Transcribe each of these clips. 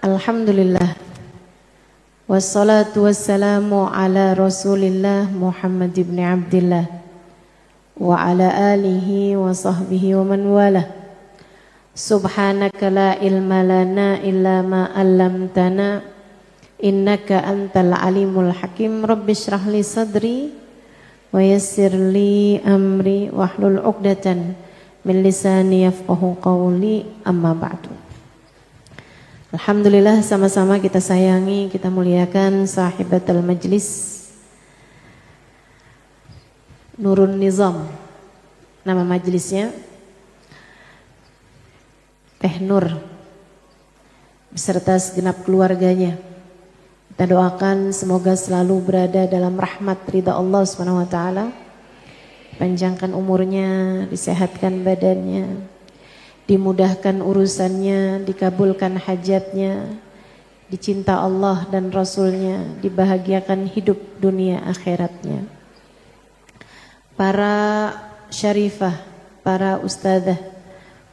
Alhamdulillah. Wassalatu wassalamu ala Rasulillah Muhammad ibn Abdillah wa ala alihi wa sahbihi wa man wala. Subhanaka la ilma lana illa ma 'allamtana innaka antal alimul hakim. Rabbi shrah li sadri wa yassir li amri wahlul 'uqdatan min lisani yafqahu qawli, amma ba'du. Alhamdulillah, sama-sama kita sayangi, kita muliakan sahibatul majlis Nurun Nizam. Nama majlisnya Teh Nur beserta segenap keluarganya. Kita doakan semoga selalu berada dalam rahmat ridha Allah SWT. Panjangkan umurnya, disehatkan badannya, dimudahkan urusannya, dikabulkan hajatnya, dicinta Allah dan Rasulnya, dibahagiakan hidup dunia akhiratnya. Para syarifah, para ustadzah,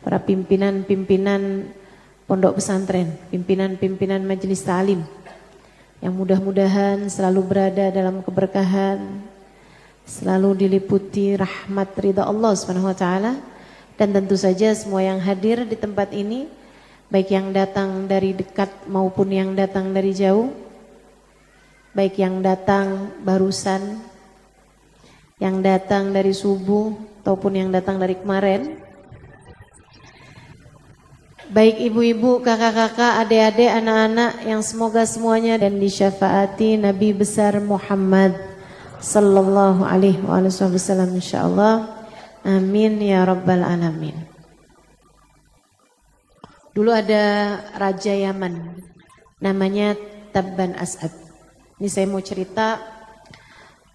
para pimpinan-pimpinan pondok pesantren, pimpinan-pimpinan majelis ta'lim, yang mudah-mudahan selalu berada dalam keberkahan, selalu diliputi rahmat ridha Allah SWT. Dan tentu saja semua yang hadir di tempat ini, baik yang datang dari dekat maupun yang datang dari jauh, baik yang datang barusan, yang datang dari subuh ataupun yang datang dari kemarin, baik ibu-ibu, kakak-kakak, adik-adik, anak-anak, yang semoga semuanya dan disyafaati Nabi besar Muhammad sallallahu alaihi wasallam insyaallah. Amin ya rabbal alamin. Dulu ada Raja Yaman, namanya Tabban As'ad. Ini saya mau cerita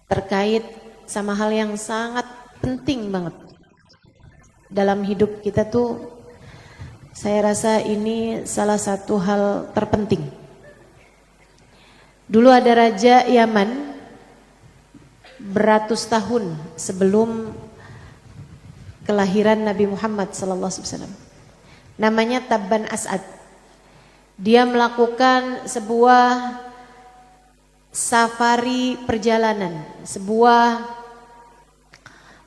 terkait sama hal yang sangat penting banget dalam hidup kita tuh. Saya rasa ini salah satu hal terpenting. Dulu ada Raja Yaman beratus tahun sebelum kelahiran Nabi Muhammad SAW. Namanya Tabban As'ad. Dia melakukan sebuah safari perjalanan, sebuah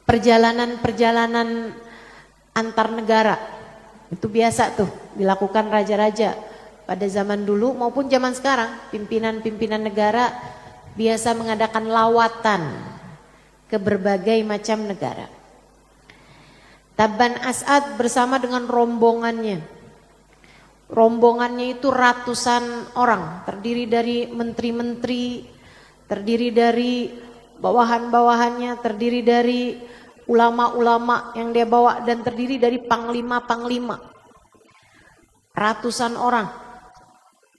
perjalanan antar negara. Itu biasa tuh dilakukan raja-raja pada zaman dulu maupun zaman sekarang. Pimpinan-pimpinan negara biasa mengadakan lawatan ke berbagai macam negara. Tabban As'ad bersama dengan rombongannya. Rombongannya itu ratusan orang, terdiri dari menteri-menteri, terdiri dari bawahan-bawahannya, terdiri dari ulama-ulama yang dia bawa, dan terdiri dari panglima-panglima. Ratusan orang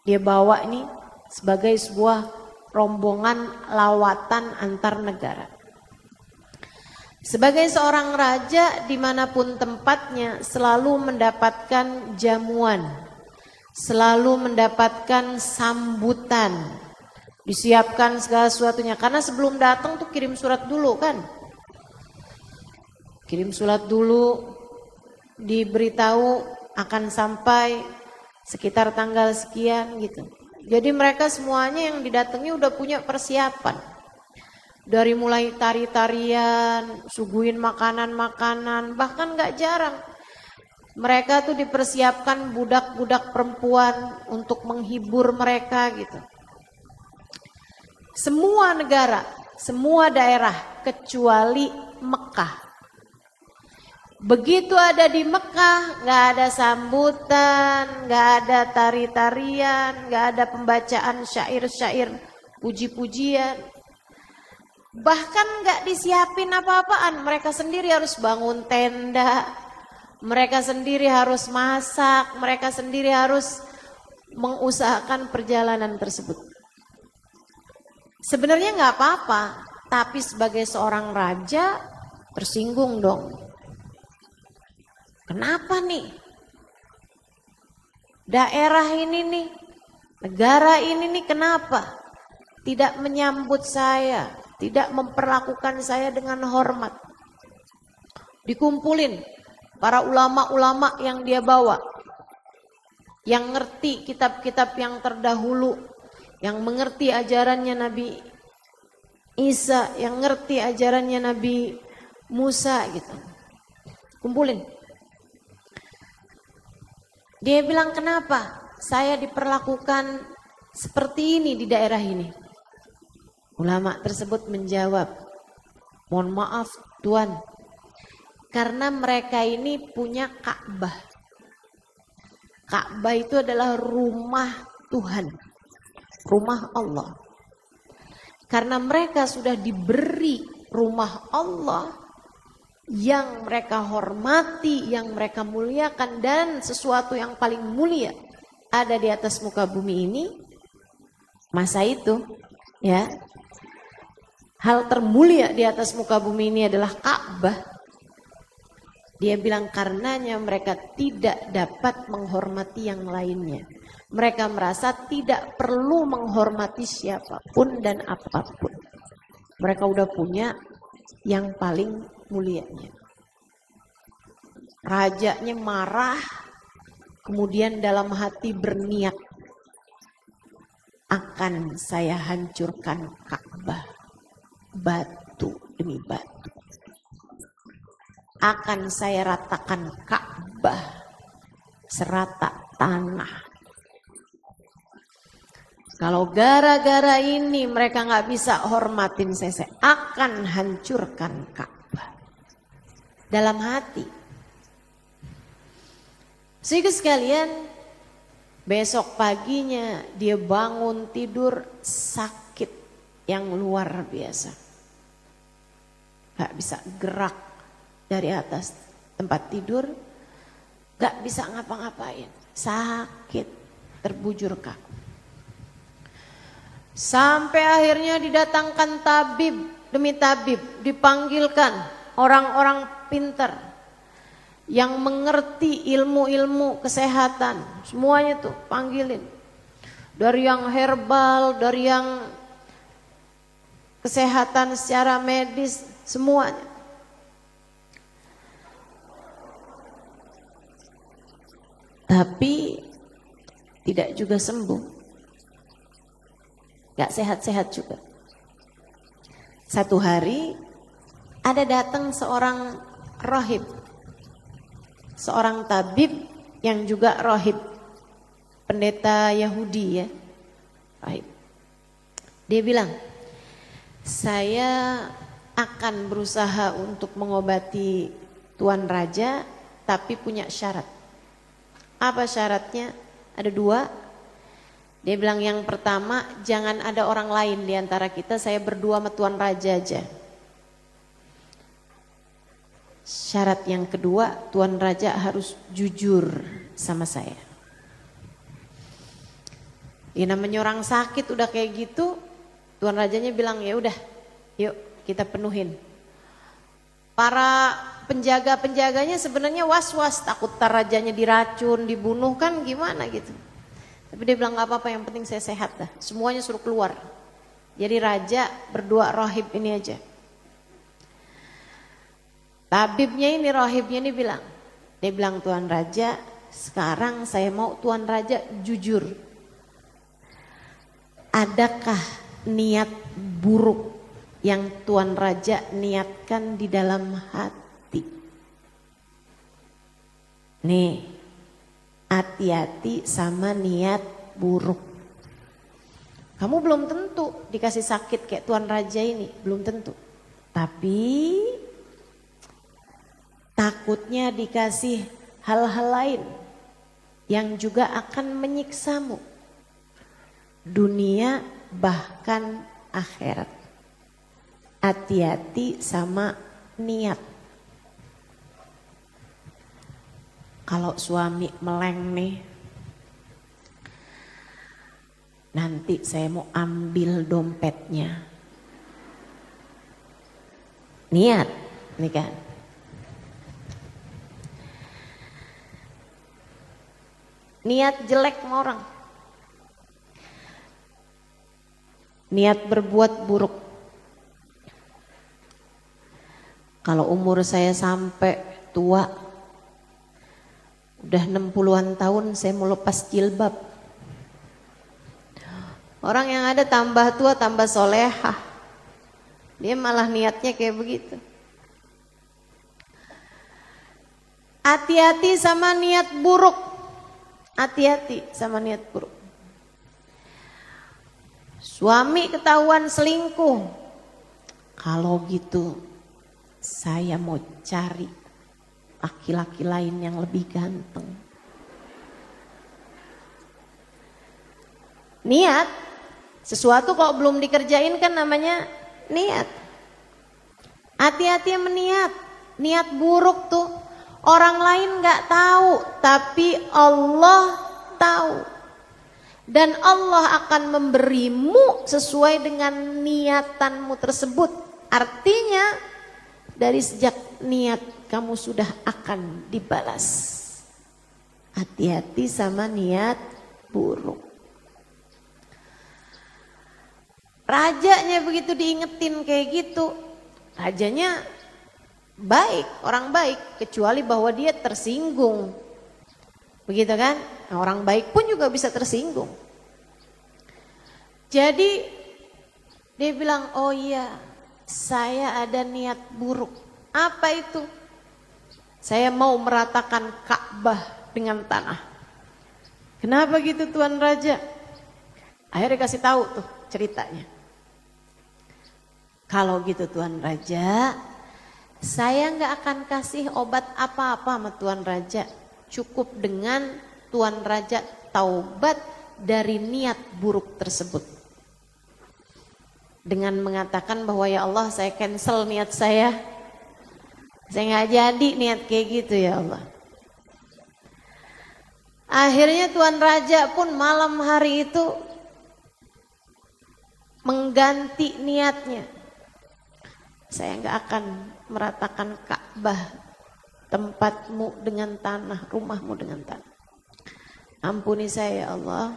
dia bawa ini sebagai sebuah rombongan lawatan antar negara. Sebagai seorang raja dimanapun tempatnya selalu mendapatkan jamuan, selalu mendapatkan sambutan, disiapkan segala sesuatunya. Karena sebelum datang tuh kirim surat dulu kan, kirim surat dulu, diberitahu akan sampai sekitar tanggal sekian gitu. Jadi mereka semuanya yang didatangi udah punya persiapan. Dari mulai tari-tarian, suguhin makanan-makanan, bahkan gak jarang mereka tuh dipersiapkan budak-budak perempuan untuk menghibur mereka gitu. Semua negara, semua daerah kecuali Mekah. Begitu ada di Mekah, gak ada sambutan, gak ada tari-tarian, gak ada pembacaan syair-syair, puji-pujian. Bahkan gak disiapin apa-apaan, mereka sendiri harus bangun tenda, mereka sendiri harus masak, mereka sendiri harus mengusahakan perjalanan tersebut. Sebenarnya gak apa-apa, tapi sebagai seorang raja tersinggung dong. Kenapa nih? Daerah ini nih, negara ini nih kenapa tidak menyambut saya? Tidak memperlakukan saya dengan hormat. Dikumpulin para ulama-ulama yang dia bawa. yang ngerti kitab-kitab yang terdahulu, yang mengerti ajarannya Nabi Isa, yang ngerti ajarannya Nabi Musa gitu. Kumpulin. Dia bilang, kenapa saya diperlakukan seperti ini di daerah ini? Ulama tersebut menjawab, mohon maaf Tuan, karena mereka ini punya Ka'bah. Ka'bah itu adalah rumah Tuhan, rumah Allah. Karena mereka sudah diberi rumah Allah yang mereka hormati, yang mereka muliakan, dan sesuatu yang paling mulia ada di atas muka bumi ini. Masa itu, ya, hal termulia di atas muka bumi ini adalah Ka'bah. Dia bilang karenanya mereka tidak dapat menghormati yang lainnya. Mereka merasa tidak perlu menghormati siapapun dan apapun. Mereka udah punya yang paling mulianya. Rajanya marah, kemudian dalam hati berniat, akan saya hancurkan Ka'bah, batu demi batu. Akan saya ratakan Ka'bah serata tanah. Kalau gara-gara ini mereka nggak bisa hormatin saya akan hancurkan Ka'bah. Dalam hati. Sehingga sekalian, besok paginya dia bangun tidur sakit yang luar biasa. Gak bisa gerak dari atas tempat tidur, gak bisa ngapa-ngapain, sakit, terbujur kaku. Sampai akhirnya didatangkan tabib demi tabib, dipanggilkan orang-orang pintar yang mengerti ilmu-ilmu kesehatan, semuanya tuh panggilin. Dari yang herbal, dari yang kesehatan secara medis, semuanya. Tapi tidak juga sembuh. Gak sehat-sehat juga. Satu hari ada datang seorang rohib. Seorang tabib yang juga rohib. Pendeta Yahudi ya. Rohib. Dia bilang, saya akan berusaha untuk mengobati Tuan Raja, tapi punya syarat. Apa syaratnya? Ada 2. Dia bilang yang pertama, jangan ada orang lain di antara kita, saya berdua sama Tuan Raja aja. Syarat yang kedua, Tuan Raja harus jujur sama saya. Ya namanya orang sakit udah kayak gitu, Tuan Rajanya bilang ya udah, yuk kita penuhin. Para penjaga-penjaganya sebenarnya was-was, takut tar rajanya diracun, dibunuh kan gimana gitu. Tapi dia bilang gak apa-apa, yang penting saya sehat dah. Semuanya suruh keluar. Jadi raja berdua rohib ini aja. Tabibnya ini, rohibnya ini bilang, dia bilang Tuan Raja, sekarang saya mau Tuan Raja jujur. Adakah niat buruk yang Tuan Raja niatkan di dalam hati? Nih, hati-hati sama niat buruk. Kamu belum tentu dikasih sakit kayak Tuan Raja ini, belum tentu. Tapi takutnya dikasih hal-hal lain yang juga akan menyiksamu. Dunia bahkan akhirat. Hati-hati sama niat. Kalau suami meleng nih, nanti saya mau ambil dompetnya. Niat, nih kan. Niat jelek sama orang. Niat berbuat buruk. Kalau umur saya sampai tua, Udah 60-an tahun saya mau lepas jilbab. Orang yang ada tambah tua tambah solehah. Dia malah niatnya kayak begitu. Hati-hati sama niat buruk. Hati-hati sama niat buruk. Suami ketahuan selingkuh. Kalau gitu saya mau cari laki-laki lain yang lebih ganteng. Niat. Sesuatu kalau belum dikerjain kan namanya niat. Hati-hati meniat. Niat buruk tuh orang lain gak tahu, tapi Allah tahu. Dan Allah akan memberimu sesuai dengan niatanmu tersebut. Artinya dari sejak niat kamu sudah akan dibalas. Hati-hati sama niat buruk. Rajanya begitu diingetin kayak gitu, rajanya baik, orang baik, kecuali bahwa dia tersinggung. Begitu kan? Nah, orang baik pun juga bisa tersinggung. Jadi dia bilang, oh iya, saya ada niat buruk. Apa itu? Saya mau meratakan Ka'bah dengan tanah. Kenapa gitu Tuan Raja? Akhirnya kasih tahu tuh ceritanya. Kalau gitu Tuan Raja, saya nggak akan kasih obat apa-apa sama Tuan Raja. Cukup dengan Tuan Raja taubat dari niat buruk tersebut. Dengan mengatakan bahwa ya Allah saya cancel niat saya. Saya nggak jadi niat kayak gitu ya Allah. Akhirnya Tuan Raja pun malam hari itu mengganti niatnya. Saya nggak akan meratakan Ka'bah, tempatmu dengan tanah, rumahmu dengan tanah. Ampuni saya ya Allah.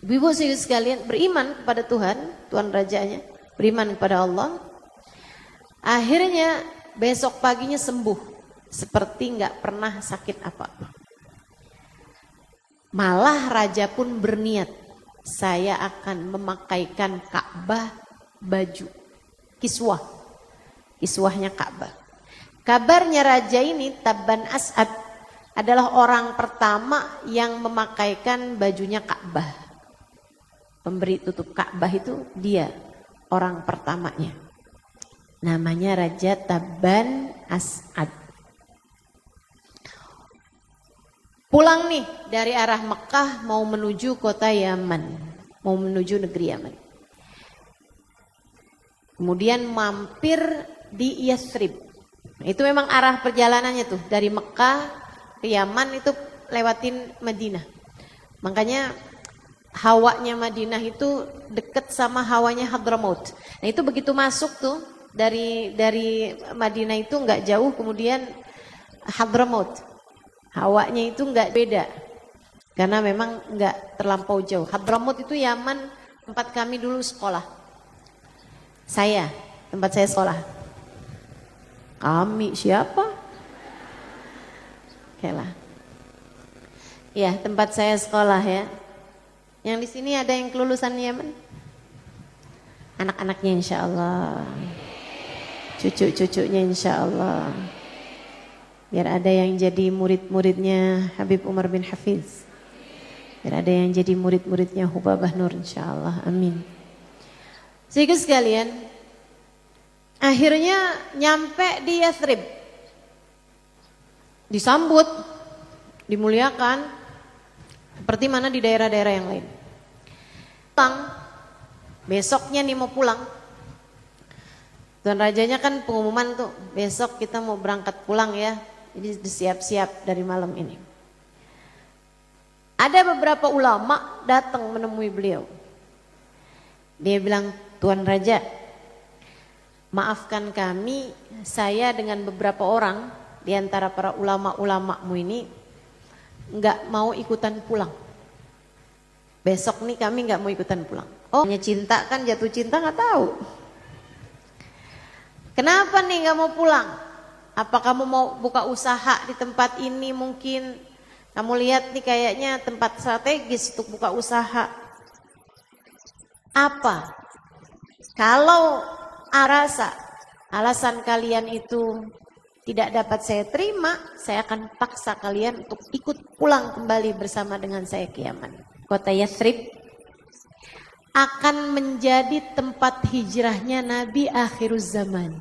Ibu-ibu sekalian, beriman kepada Tuhan, Tuan Rajanya, beriman kepada Allah. Akhirnya besok paginya sembuh, seperti nggak pernah sakit apa-apa. Malah Raja pun berniat, saya akan memakaikan Ka'bah baju, kiswah. Kiswahnya Ka'bah. Kabarnya raja ini Tabban As'ad adalah orang pertama yang memakaikan bajunya Ka'bah. Pemberi tutup Ka'bah itu dia orang pertamanya. Namanya Raja Tabban As'ad. Pulang nih dari arah Mekah mau menuju kota Yaman, mau menuju negeri Yaman. Kemudian mampir di Yathrib. Itu memang arah perjalanannya tuh dari Mekah ke Yaman itu lewatin Madinah. Makanya hawanya Madinah itu deket sama hawanya Hadramaut. Nah itu begitu masuk tuh dari Madinah itu nggak jauh kemudian Hadramaut. Hawanya itu nggak beda karena memang nggak terlampau jauh. Hadramaut itu Yaman tempat kami dulu sekolah. Tempat saya sekolah. Kami siapa? Oke lah. Ya, tempat saya sekolah ya. Yang di sini ada yang kelulusan Yaman? Anak-anaknya insya Allah. Cucu-cucunya insya Allah. Biar ada yang jadi murid-muridnya Habib Umar bin Hafiz. Biar ada yang jadi murid-muridnya Hubabah Nur insya Allah. Amin. Sehingga sekalian, akhirnya nyampe di Yathrib. Disambut, dimuliakan, seperti mana di daerah-daerah yang lain. Pulang, besoknya nih mau pulang. Tuan Rajanya kan pengumuman tuh, besok kita mau berangkat pulang ya. Jadi disiap-siap dari malam ini. Ada beberapa ulama datang menemui beliau. Dia bilang, Tuan Raja, maafkan kami, saya dengan beberapa orang di antara para ulama-ulamamu ini nggak mau ikutan pulang. Besok nih kami nggak mau ikutan pulang. Oh, hanya cinta kan, jatuh cinta nggak tahu. Kenapa nih nggak mau pulang? Apa kamu mau buka usaha di tempat ini mungkin? Kamu lihat nih kayaknya tempat strategis untuk buka usaha. Apa? Kalau alasan kalian itu tidak dapat saya terima, saya akan paksa kalian untuk ikut pulang kembali bersama dengan saya ke Yaman. Kota Yathrib akan menjadi tempat hijrahnya Nabi akhiruz zaman.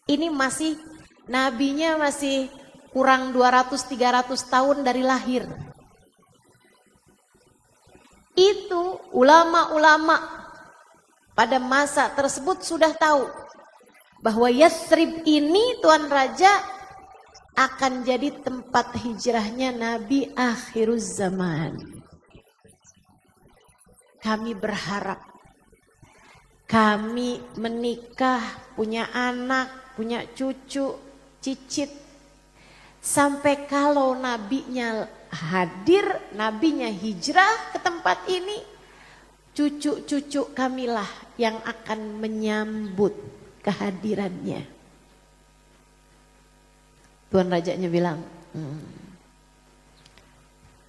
Ini masih, nabinya masih kurang 200-300 tahun dari lahir. Itu ulama-ulama pada masa tersebut sudah tahu bahwa Yathrib ini Tuan Raja akan jadi tempat hijrahnya Nabi akhiruz zaman. Kami berharap kami menikah, punya anak, punya cucu, cicit. Sampai kalau nabinya hadir, nabinya hijrah ke tempat ini, cucu-cucu kamilah yang akan menyambut kehadirannya. Tuan Rajanya bilang,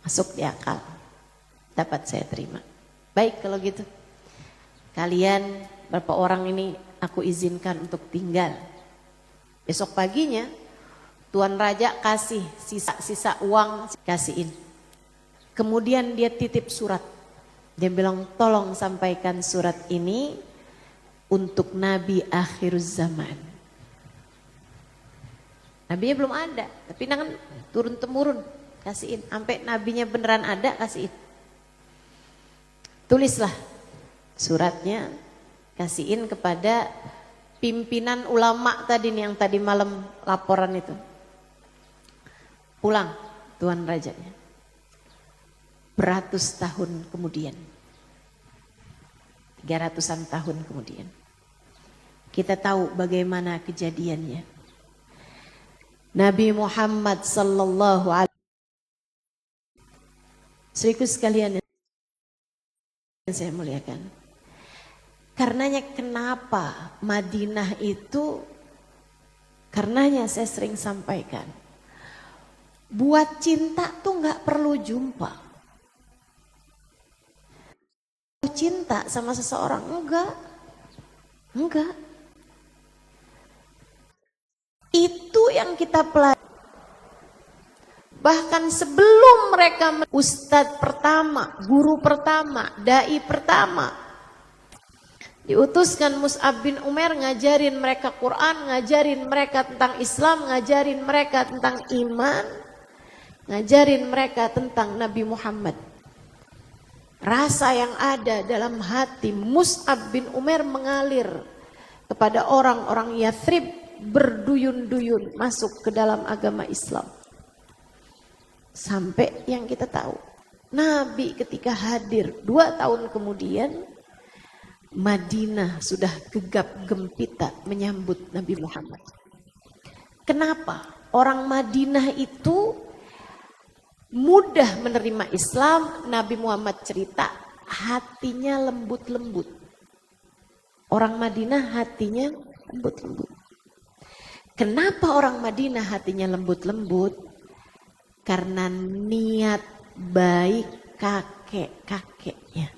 masuk di akal, dapat saya terima. Baik kalau gitu, kalian berapa orang ini aku izinkan untuk tinggal. Besok paginya Tuan Raja kasih sisa uang, kasihin. Kemudian dia titip surat. Dia bilang tolong sampaikan surat ini untuk Nabi akhiruz zaman. Nabinya belum ada, tapi nangan turun-temurun kasihin. Sampai nabinya beneran ada, kasihin. Tulislah suratnya, kasihin kepada pimpinan ulama tadi nih, yang tadi malam laporan itu. Pulang Tuan Rajanya. Beratus tahun kemudian. 300-an tahun kemudian. Kita tahu bagaimana kejadiannya. Nabi Muhammad sallallahu alaihi wasallam. Seriku sekalian yang saya muliakan. Karenanya kenapa Madinah itu, karenanya saya sering sampaikan, buat cinta tuh nggak perlu jumpa. Cinta sama seseorang enggak. Itu yang kita pelajari. Bahkan sebelum mereka ustadz pertama, guru pertama, dai pertama, diutuskan Mus'ab bin Umair ngajarin mereka Quran, ngajarin mereka tentang Islam, ngajarin mereka tentang iman, ngajarin mereka tentang Nabi Muhammad. Rasa yang ada dalam hati Mus'ab bin Umair mengalir kepada orang-orang Yathrib, berduyun-duyun masuk ke dalam agama Islam. Sampai yang kita tahu, Nabi ketika hadir 2 tahun kemudian, Madinah sudah gegap gempita menyambut Nabi Muhammad. Kenapa? Orang Madinah itu mudah menerima Islam. Nabi Muhammad cerita hatinya lembut-lembut. Orang Madinah hatinya lembut-lembut. Kenapa orang Madinah hatinya lembut-lembut? Karena niat baik kakek-kakeknya.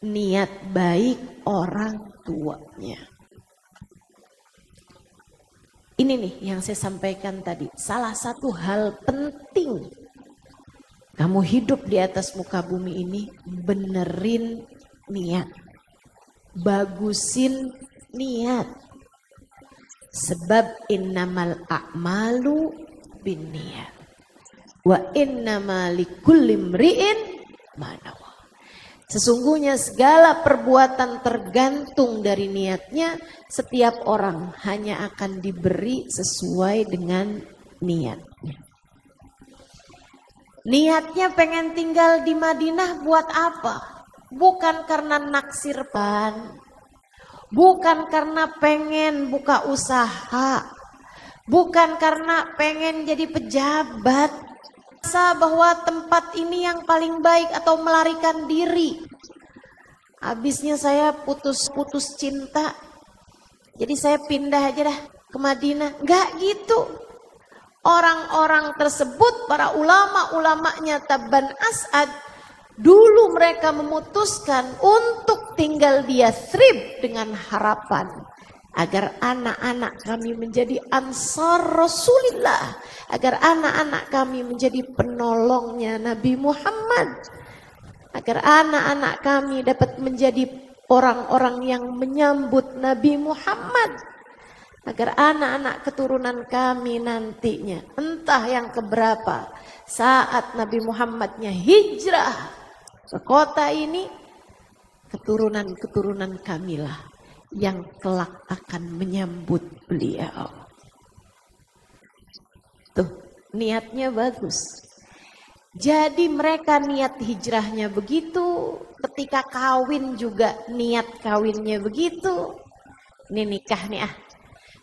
Niat baik orang tuanya. Ini nih yang saya sampaikan tadi. Salah satu hal penting kamu hidup di atas muka bumi ini, benerin niat. Bagusin niat. Sebab innamal a'malu binniyat. Wa innama likulli imri'in ma nawa. Sesungguhnya segala perbuatan tergantung dari niatnya. Setiap orang hanya akan diberi sesuai dengan niatnya. Niatnya pengen tinggal di Madinah buat apa? Bukan karena naksir pan, bukan karena pengen buka usaha, bukan karena pengen jadi pejabat. Rasa bahwa tempat ini yang paling baik atau melarikan diri. Habisnya saya putus cinta, jadi saya pindah aja dah ke Madinah. Enggak gitu. Orang-orang tersebut, para ulama-ulamanya Tabban As'ad, dulu mereka memutuskan untuk tinggal di Yathrib dengan harapan agar anak-anak kami menjadi ansar Rasulillah, agar anak-anak kami menjadi penolongnya Nabi Muhammad, agar anak-anak kami dapat menjadi orang-orang yang menyambut Nabi Muhammad, agar anak-anak keturunan kami nantinya, entah yang keberapa, saat Nabi Muhammadnya hijrah ke kota ini, keturunan-keturunan kamilah yang kelak akan menyambut beliau. Tuh, niatnya bagus. Jadi mereka niat hijrahnya begitu, ketika kawin juga niat kawinnya begitu. Ini nikah nih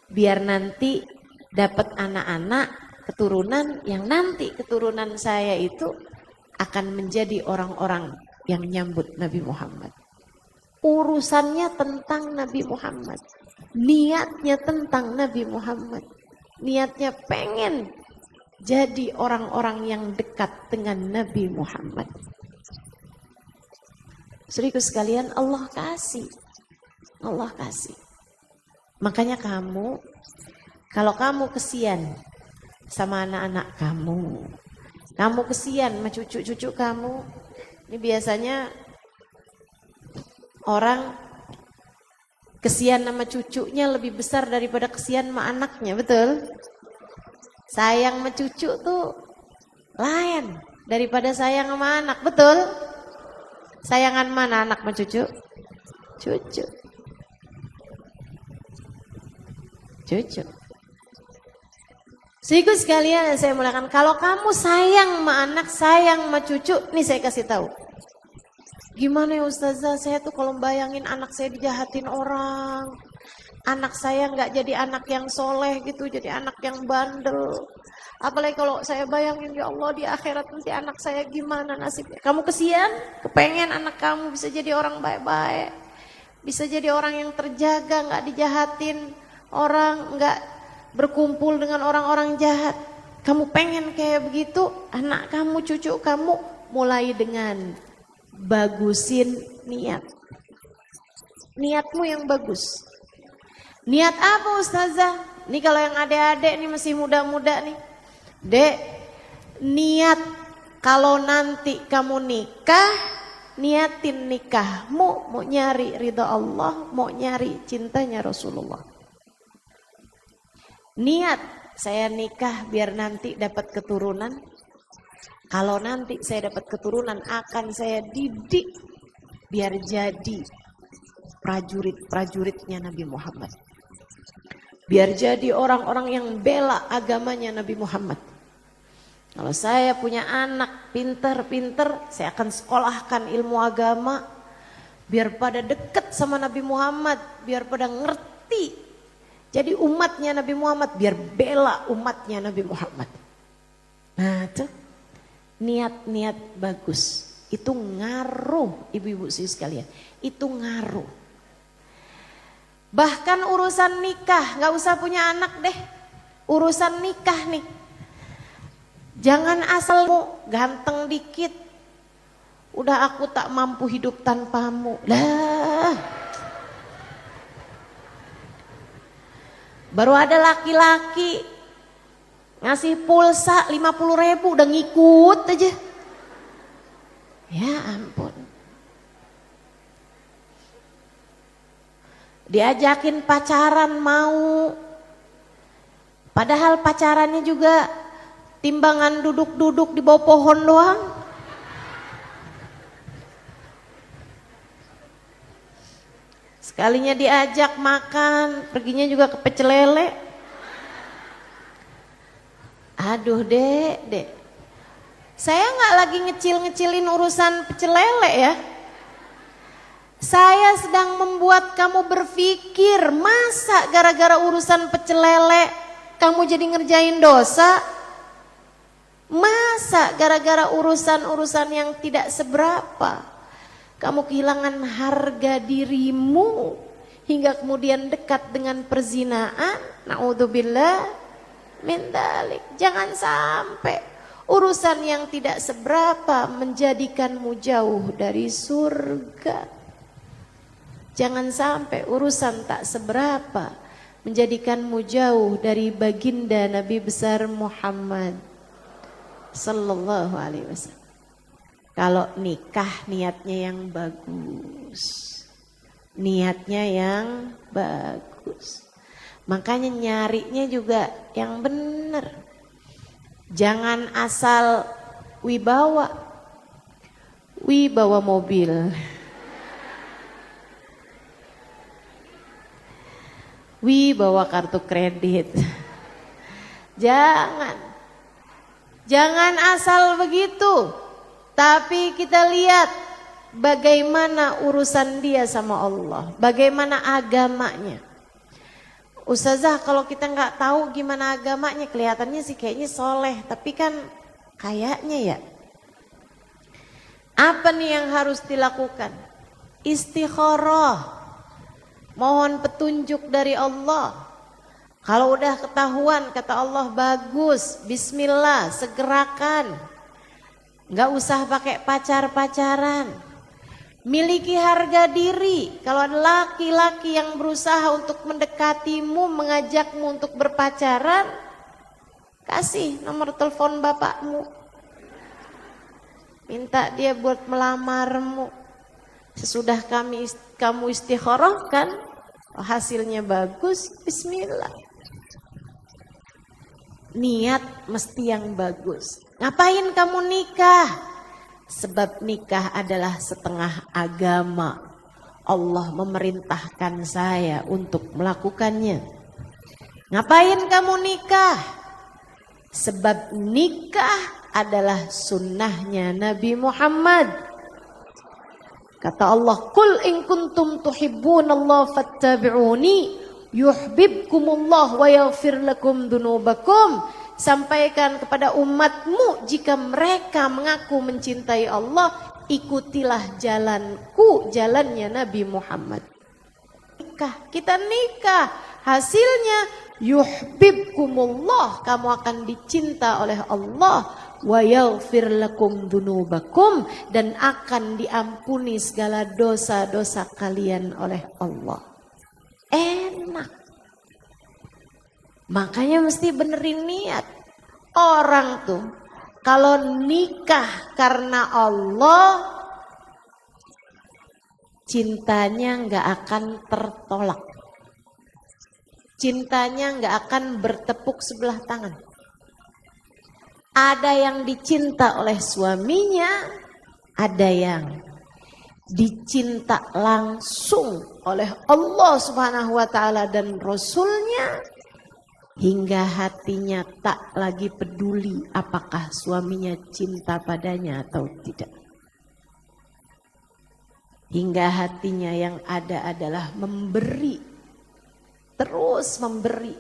biar nanti dapat anak-anak keturunan yang nanti keturunan saya itu akan menjadi orang-orang yang nyambut Nabi Muhammad. Urusannya tentang Nabi Muhammad, niatnya tentang Nabi Muhammad, niatnya pengen jadi orang-orang yang dekat dengan Nabi Muhammad. Saudaraku sekalian, Allah kasih. Makanya kamu, kalau kamu kesian sama anak-anak kamu kesian sama cucu-cucu kamu, ini biasanya orang kesian sama cucunya lebih besar daripada kesian sama anaknya, betul? Sayang sama cucu tuh lain daripada sayang sama anak, betul? Sayangan mana anak sama cucu? Cucu. Sehingga sekalian saya mulakan, kalau kamu sayang sama anak, sayang sama cucu, nih saya kasih tahu. Gimana ya Ustazah, saya tuh kalau bayangin anak saya dijahatin orang, anak saya nggak jadi anak yang soleh gitu, jadi anak yang bandel. Apalagi kalau saya bayangin, ya Allah di akhirat nanti anak saya gimana nasibnya. Kamu kesian, kepengen anak kamu bisa jadi orang baik-baik, bisa jadi orang yang terjaga, nggak dijahatin orang, nggak berkumpul dengan orang-orang jahat. Kamu pengen kayak begitu, anak kamu, cucu kamu, mulai dengan bagusin niat. Niatmu yang bagus. Niat apa Ustazah? Nih kalau yang adik-adik nih masih muda-muda nih. Dek, niat kalau nanti kamu nikah, niatin nikahmu mau nyari ridha Allah, mau nyari cintanya Rasulullah. Niat saya nikah biar nanti dapat keturunan. Kalau nanti saya dapat keturunan akan saya didik biar jadi prajurit-prajuritnya Nabi Muhammad. Biar jadi orang-orang yang bela agamanya Nabi Muhammad. Kalau saya punya anak pinter-pinter, saya akan sekolahkan ilmu agama biar pada deket sama Nabi Muhammad, biar pada ngerti. Jadi umatnya Nabi Muhammad, biar bela umatnya Nabi Muhammad. Nah tuh, niat-niat bagus. Itu ngaruh ibu-ibu sekalian. Itu ngaruh. Bahkan urusan nikah, gak usah punya anak deh. Urusan nikah nih. Jangan asal ganteng dikit. Udah aku tak mampu hidup tanpamu. Lah. Baru ada laki-laki ngasih pulsa 50.000 udah ngikut aja. Ya ampun. Diajakin pacaran mau. Padahal pacarannya juga timbangan duduk-duduk di bawah pohon doang. Sekalinya diajak makan, perginya juga ke pecel lele. Aduh dek. Saya nggak lagi ngecil-ngecilin urusan pecel lele ya. Saya sedang membuat kamu berpikir, masa gara-gara urusan pecel lele kamu jadi ngerjain dosa? Masa gara-gara urusan-urusan yang tidak seberapa kamu kehilangan harga dirimu hingga kemudian dekat dengan perzinaan? Naudzubillah min dzalik. Jangan sampai urusan yang tidak seberapa menjadikanmu jauh dari surga. Jangan sampai urusan tak seberapa menjadikanmu jauh dari baginda Nabi besar Muhammad sallallahu alaihi wasallam. Kalau nikah niatnya yang bagus. Niatnya yang bagus. Makanya nyarinya juga yang benar. Jangan asal wibawa. Wibawa mobil. Wibawa kartu kredit. Jangan. Jangan asal begitu. Tapi kita lihat bagaimana urusan dia sama Allah. Bagaimana agamanya. Ustazah, kalau kita nggak tahu gimana agamanya, kelihatannya sih kayaknya soleh, tapi kan kayaknya ya. Apa nih yang harus dilakukan? Istikharah, mohon petunjuk dari Allah. Kalau udah ketahuan kata Allah bagus, bismillah, segerakan. Nggak usah pakai pacar-pacaran. Miliki harga diri. Kalau ada laki-laki yang berusaha untuk mendekatimu, mengajakmu untuk berpacaran, kasih nomor telepon bapakmu. Minta dia buat melamarmu. Sesudah kamu istikharah kan, hasilnya bagus, bismillah. Niat mesti yang bagus. Ngapain kamu nikah? Sebab nikah adalah setengah agama. Allah memerintahkan saya untuk melakukannya. Ngapain kamu nikah? Sebab nikah adalah sunnahnya Nabi Muhammad. Kata Allah, "Qul in kuntum tuhibbunallaha fattabi'uni yuhibbukumullah wa yaghfir lakum dzunubakum." Sampaikan kepada umatmu, jika mereka mengaku mencintai Allah, ikutilah jalanku, jalannya Nabi Muhammad. Nikah, kita nikah, hasilnya yuhibbukumullah, kamu akan dicinta oleh Allah, wa yaghfir lakum dzunubakum, dan akan diampuni segala dosa-dosa kalian oleh Allah. Enak. Makanya mesti benerin niat. Orang tuh kalau nikah karena Allah, cintanya nggak akan tertolak. Cintanya nggak akan bertepuk sebelah tangan. Ada yang dicinta oleh suaminya, ada yang dicinta langsung oleh Allah Subhanahu wa taala dan Rasulnya. Hingga hatinya tak lagi peduli apakah suaminya cinta padanya atau tidak. Hingga hatinya yang ada adalah memberi. Terus memberi.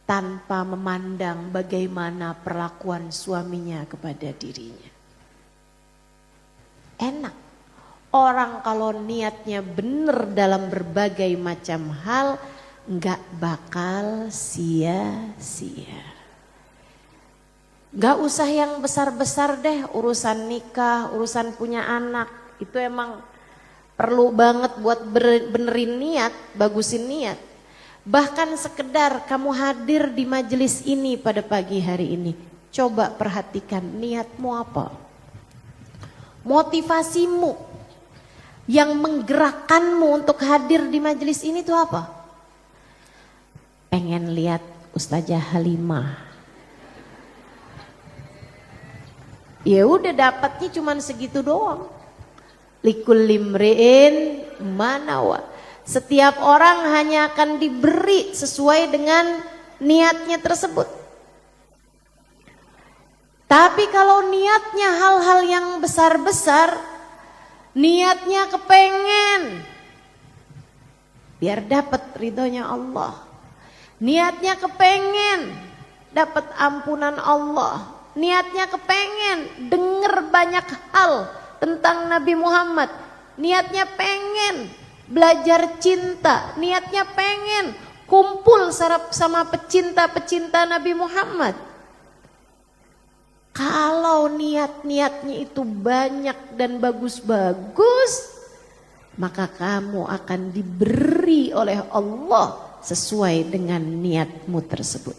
Tanpa memandang bagaimana perlakuan suaminya kepada dirinya. Enak. Orang kalau niatnya benar dalam berbagai macam hal, nggak bakal sia-sia. Nggak usah yang besar-besar deh, urusan nikah, urusan punya anak. Itu emang perlu banget buat benerin niat, bagusin niat. Bahkan sekedar kamu hadir di majelis ini pada pagi hari ini, coba perhatikan niatmu apa. Motivasimu yang menggerakkanmu untuk hadir di majelis ini itu apa? Pengen lihat Ustazah Halimah. Ya udah, dapatnya cuman segitu doang. Likulli imri'in manawa. Setiap orang hanya akan diberi sesuai dengan niatnya tersebut. Tapi kalau niatnya hal-hal yang besar-besar, niatnya kepengen biar dapat ridhonya Allah. Niatnya kepengen dapat ampunan Allah. Niatnya kepengen denger banyak hal tentang Nabi Muhammad. Niatnya pengen belajar cinta. Niatnya pengen kumpul sama pecinta-pecinta Nabi Muhammad. Kalau niat-niatnya itu banyak dan bagus-bagus, maka kamu akan diberi oleh Allah sesuai dengan niatmu tersebut.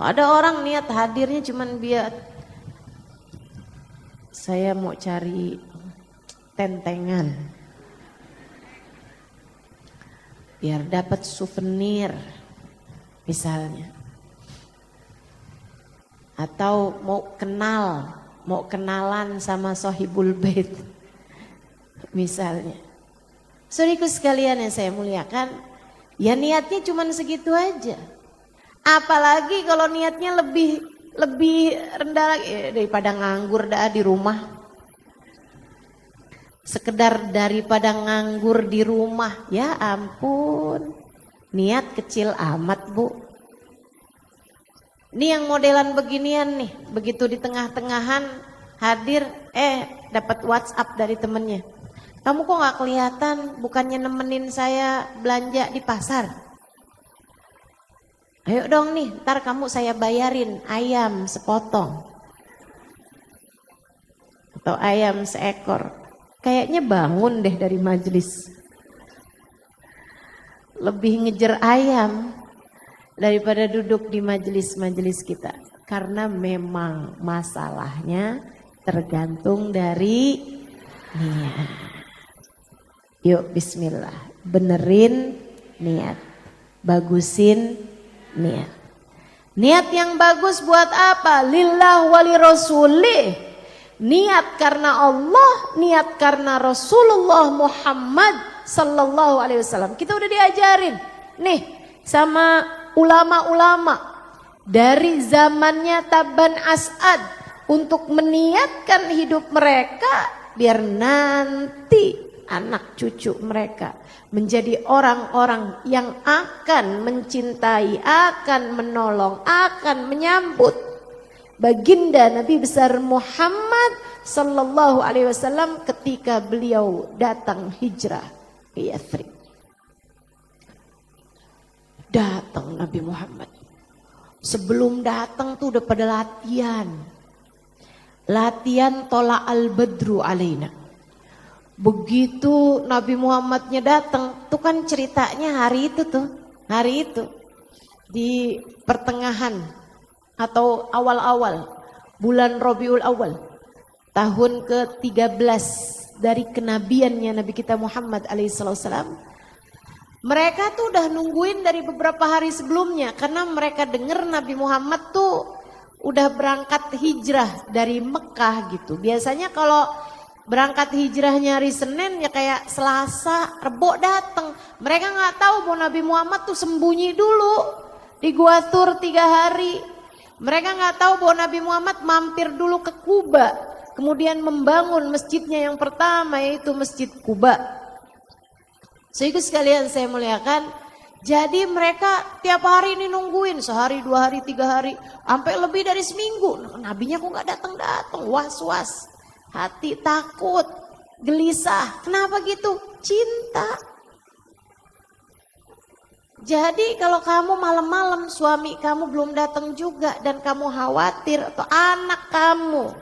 Ada orang niat hadirnya cuman biar saya mau cari tentengan, biar dapat souvenir misalnya, atau mau kenalan sama Sohibul Bait misalnya. Saudaraku sekalian yang saya muliakan, ya niatnya cuma segitu aja. Apalagi kalau niatnya lebih rendah daripada nganggur dah di rumah. Sekedar daripada nganggur di rumah, ya ampun, niat kecil amat Bu. Ini yang modelan beginian nih, begitu di tengah-tengahan hadir, dapat WhatsApp dari temennya. Kamu kok gak kelihatan, bukannya nemenin saya belanja di pasar? Ayo dong nih, ntar kamu saya bayarin ayam sepotong. Atau ayam seekor. Kayaknya bangun deh dari majelis. Lebih ngejar ayam daripada duduk di majelis-majelis kita. Karena memang masalahnya tergantung dari niat. Yuk bismillah, benerin niat, bagusin niat. Niat yang bagus buat apa? Lillah wali rasulih. Niat karena Allah, niat karena Rasulullah Muhammad sallallahu alaihi wasallam. Kita udah diajarin nih sama ulama-ulama dari zamannya Taban As'ad untuk meniatkan hidup mereka biar nanti anak cucu mereka menjadi orang-orang yang akan mencintai, akan menolong, akan menyambut baginda Nabi besar Muhammad sallallahu alaihi wasallam ketika beliau datang hijrah ke Yathrib. Datang Nabi Muhammad. Sebelum datang tuh udah pada latihan. Latihan tola al-badru alaina. Begitu Nabi Muhammadnya datang, tuh kan ceritanya hari itu di pertengahan atau awal-awal bulan Rabiul Awal tahun ke-13 dari kenabiannya Nabi kita Muhammad alaihissalam. Mereka tuh udah nungguin dari beberapa hari sebelumnya karena mereka dengar Nabi Muhammad tuh udah berangkat hijrah dari Mekah gitu. Biasanya kalau berangkat hijrahnya hari Senin ya kayak Selasa, Rebo datang. Mereka nggak tahu bahwa Nabi Muhammad tuh sembunyi dulu di Gua Tur 3 hari. Mereka nggak tahu bahwa Nabi Muhammad mampir dulu ke Kuba, kemudian membangun masjidnya yang pertama yaitu Masjid Kuba. Sehingga sekalian saya muliakan, jadi mereka tiap hari ini nungguin sehari, 2 hari, 3 hari, sampai lebih dari seminggu. Nabinya kok nggak datang-datang, was-was. Hati takut, gelisah. Kenapa gitu? Cinta. Jadi kalau kamu malam-malam suami kamu belum datang juga dan kamu khawatir, atau anak kamu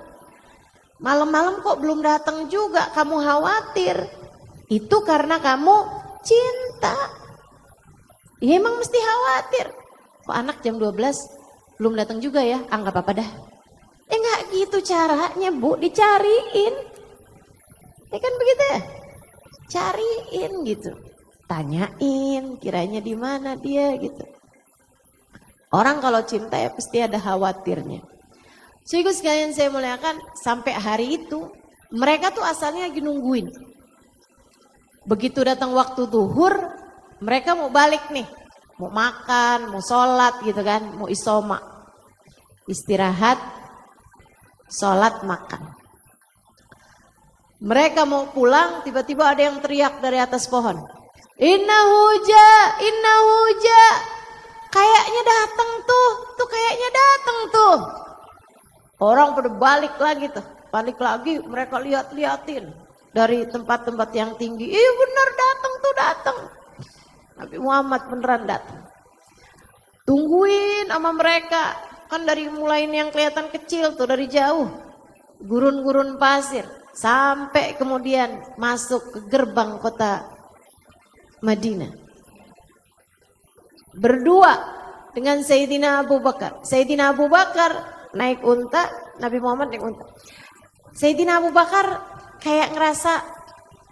malam-malam kok belum datang juga, kamu khawatir, itu karena kamu cinta. Ya emang mesti khawatir. Kok anak jam 12 belum datang juga ya? Nggak apa-apa dah. Enggak gitu caranya Bu, dicariin. Ya kan begitu ya? Cariin gitu. Tanyain kiranya di mana dia gitu. Orang kalau cinta ya pasti ada khawatirnya. Sehingga sekalian saya muliakan, sampai hari itu mereka tuh asalnya lagi nungguin. Begitu datang waktu zuhur, mereka mau balik nih. Mau makan, mau sholat gitu kan, mau isoma. Istirahat. Sholat makan. Mereka mau pulang, tiba-tiba ada yang teriak dari atas pohon. Inna huja. Kayaknya datang tuh kayaknya datang tuh. Orang pada balik lagi tuh. Balik lagi mereka lihat-liatin dari tempat-tempat yang tinggi. Iya benar datang. Nabi Muhammad beneran datang. Tungguin sama mereka, kan dari mulai yang kelihatan kecil tuh dari jauh, gurun-gurun pasir, sampai kemudian masuk ke gerbang kota Madinah. Berdua dengan Sayyidina Abu Bakar. Sayyidina Abu Bakar naik unta, Nabi Muhammad naik unta. Sayyidina Abu Bakar kayak ngerasa,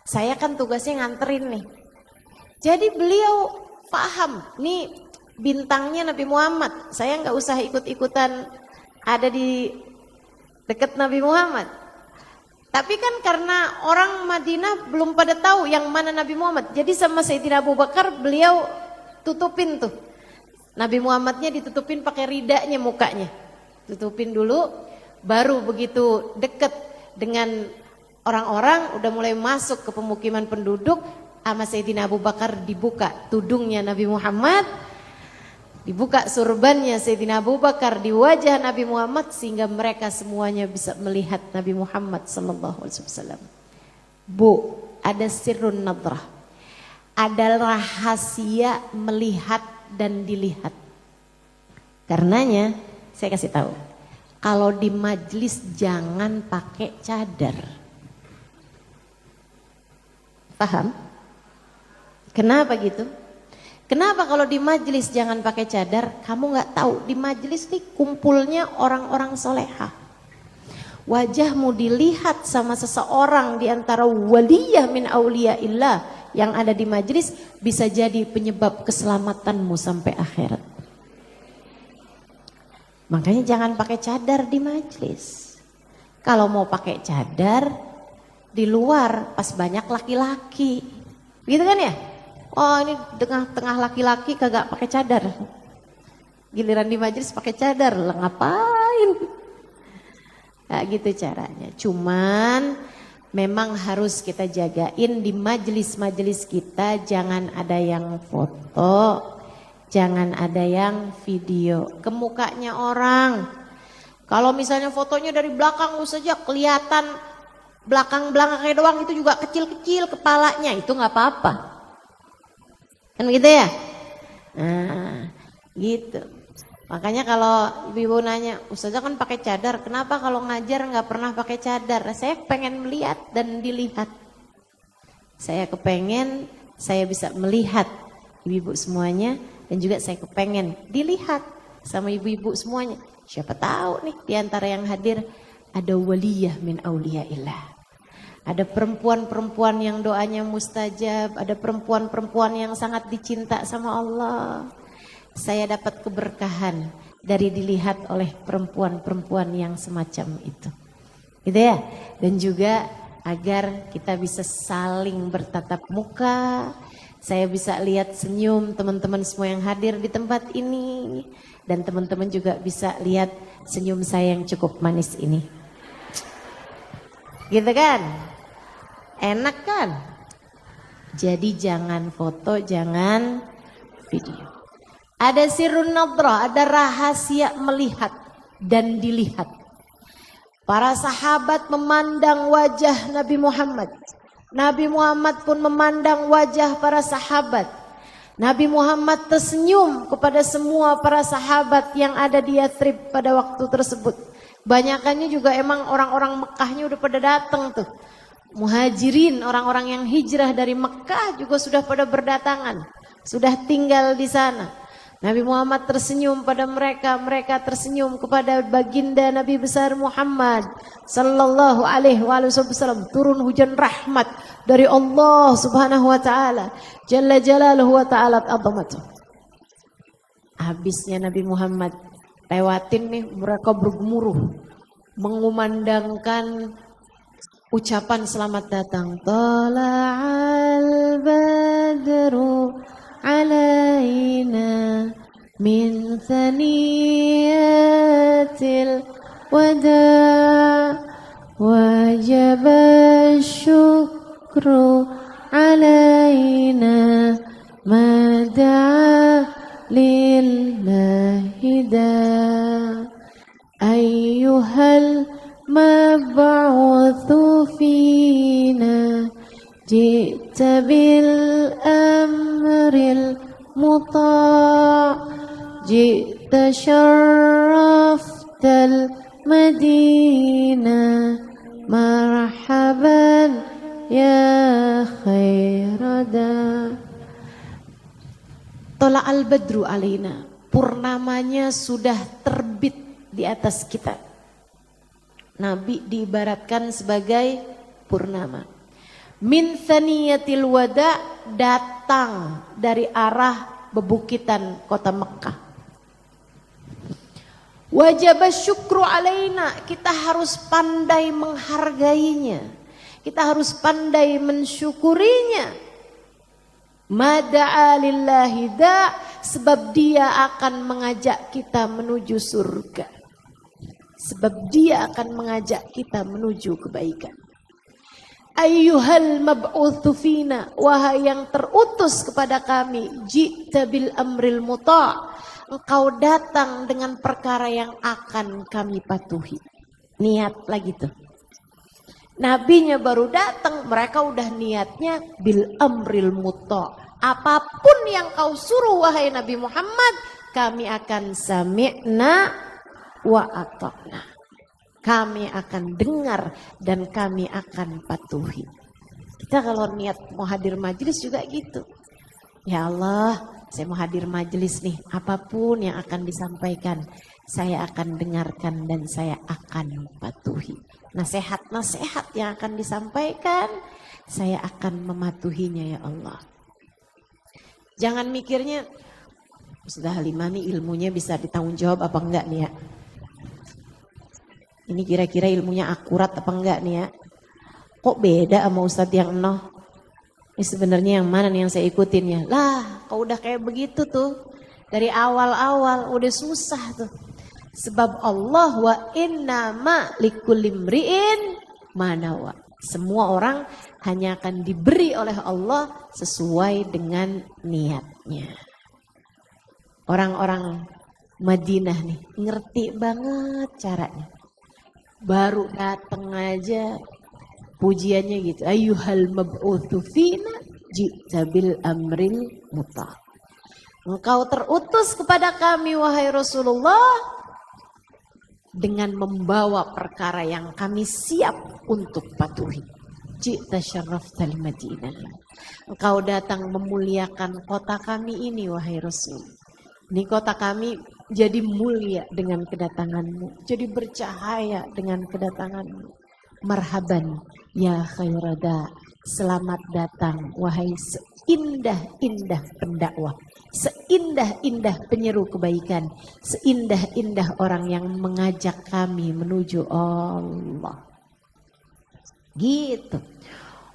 saya kan tugasnya nganterin nih. Jadi beliau paham, nih bintangnya Nabi Muhammad, saya nggak usah ikut-ikutan ada di dekat Nabi Muhammad. Tapi kan karena orang Madinah belum pada tahu yang mana Nabi Muhammad, jadi sama Sayyidina Abu Bakar beliau tutupin tuh. Nabi Muhammadnya ditutupin pakai ridanya mukanya, tutupin dulu, baru begitu deket dengan orang-orang udah mulai masuk ke pemukiman penduduk, sama Sayyidina Abu Bakar dibuka tudungnya Nabi Muhammad, dibuka surbannya Sayyidina Abu Bakar di wajah Nabi Muhammad, sehingga mereka semuanya bisa melihat Nabi Muhammad sallallahu alaihi wasallam. Bu, ada sirrun nadrah, ada rahasia melihat dan dilihat. Karenanya saya kasih tahu, kalau di majelis jangan pakai cadar. Paham? Kenapa gitu? Kenapa kalau di majelis jangan pakai cadar? Kamu nggak tahu di majelis nih kumpulnya orang-orang soleha. Wajahmu dilihat sama seseorang di antara waliyah min auliyaillah yang ada di majelis, bisa jadi penyebab keselamatanmu sampai akhirat. Makanya jangan pakai cadar di majelis. Kalau mau pakai cadar di luar pas banyak laki-laki, gitu kan ya? Oh, ini tengah-tengah laki-laki kagak pakai cadar. Giliran di majelis pakai cadar, lah ngapain? Nah, gitu caranya. Cuman memang harus kita jagain di majelis-majelis kita, jangan ada yang foto, jangan ada yang video ke mukanya orang. Kalau misalnya fotonya dari belakang saja kelihatan belakang-belakangnya doang, itu juga kecil-kecil kepalanya, itu nggak apa-apa. Kan gitu ya? Nah, gitu. Makanya kalau ibu-ibu nanya, Ustazah kan pakai cadar, kenapa kalau ngajar nggak pernah pakai cadar? Saya pengen melihat dan dilihat. Saya kepengen, saya bisa melihat ibu-ibu semuanya, dan juga saya kepengen dilihat sama ibu-ibu semuanya. Siapa tahu nih di antara yang hadir ada waliyah min auliyaillah. Ada perempuan-perempuan yang doanya mustajab, ada perempuan-perempuan yang sangat dicinta sama Allah. Saya dapat keberkahan dari dilihat oleh perempuan-perempuan yang semacam itu. Gitu ya? Dan juga agar kita bisa saling bertatap muka. Saya bisa lihat senyum teman-teman semua yang hadir di tempat ini. Dan teman-teman juga bisa lihat senyum saya yang cukup manis ini. Gitu kan? Enak kan? Jadi jangan foto, jangan video. Ada sirrun nadrah, ada rahasia melihat dan dilihat. Para sahabat memandang wajah Nabi Muhammad. Nabi Muhammad pun memandang wajah para sahabat. Nabi Muhammad tersenyum kepada semua para sahabat yang ada di Yathrib pada waktu tersebut. Banyakannya juga emang orang-orang Mekahnya udah pada datang tuh. Muhajirin, orang-orang yang hijrah dari Mekah juga sudah pada berdatangan, sudah tinggal di sana. Nabi Muhammad tersenyum pada mereka, mereka tersenyum kepada baginda Nabi besar Muhammad sallallahu alaihi wasallam. Turun hujan rahmat dari Allah Subhanahu wa taala, jalla jalaluhu wa ta'ala azamatuh. Habisnya Nabi Muhammad lewatin nih, mereka bergemuruh mengumandangkan ucapan selamat datang. Tala'al badru alaina min thaniyatil wada wajaba syukru alaina mada'a lillahi da ayyuhal mab'uthu fina ji'ta bil amril muta' ji'ta syarraftal madinah marhaban ya khairada. Tola al-badru alaina, purnamanya sudah terbit di atas kita. Nabi diibaratkan sebagai purnama. Min thaniyatil wada, datang dari arah bebukitan kota Mekah. Wajib syukru alaina, kita harus pandai menghargainya. Kita harus pandai mensyukurinya. Mada'a lillahi da, sebab dia akan mengajak kita menuju surga. Sebab dia akan mengajak kita menuju kebaikan. Ayyuhal mab'uthu fina, wahai yang terutus kepada kami, ji'ta bil amril muta', engkau datang dengan perkara yang akan kami patuhi. Niat lagi tuh. Nabinya baru datang, mereka udah niatnya bil amril muta'. Apapun yang kau suruh wahai Nabi Muhammad, kami akan sami'na wa ata'na. Kami akan dengar dan kami akan patuhi. Kita kalau niat mau hadir majelis juga gitu. Ya Allah, saya mau hadir majelis nih, apapun yang akan disampaikan, saya akan dengarkan dan saya akan patuhi. Nasihat-nasihat yang akan disampaikan, saya akan mematuhinya ya Allah. Jangan mikirnya, sudah Halimah nih ilmunya bisa ditanggung jawab apa enggak nih ya. Ini kira-kira ilmunya akurat apa enggak nih ya. Kok beda sama Ustadz yang enoh? Ini sebenarnya yang mana nih yang saya ikutin ya. Lah, kau udah kayak begitu tuh. Dari awal-awal udah susah tuh. Sebab Allah wa innama likulli imri'in manawa. Semua orang hanya akan diberi oleh Allah sesuai dengan niatnya. Orang-orang Madinah nih ngerti banget caranya. Baru datang aja pujiannya gitu. Ayyuhal mab'uthu fina ji'ta bil amril muta'. Engkau terutus kepada kami wahai Rasulullah dengan membawa perkara yang kami siap untuk patuhi. Ji'ta syarraftal madinah. Engkau datang memuliakan kota kami ini wahai Rasul. Ini kota kami jadi mulia dengan kedatanganmu. Jadi bercahaya dengan kedatanganmu. Marhaban ya khairada. Selamat datang wahai seindah-indah pendakwah. Seindah-indah penyeru kebaikan. Seindah-indah orang yang mengajak kami menuju Allah. Gitu.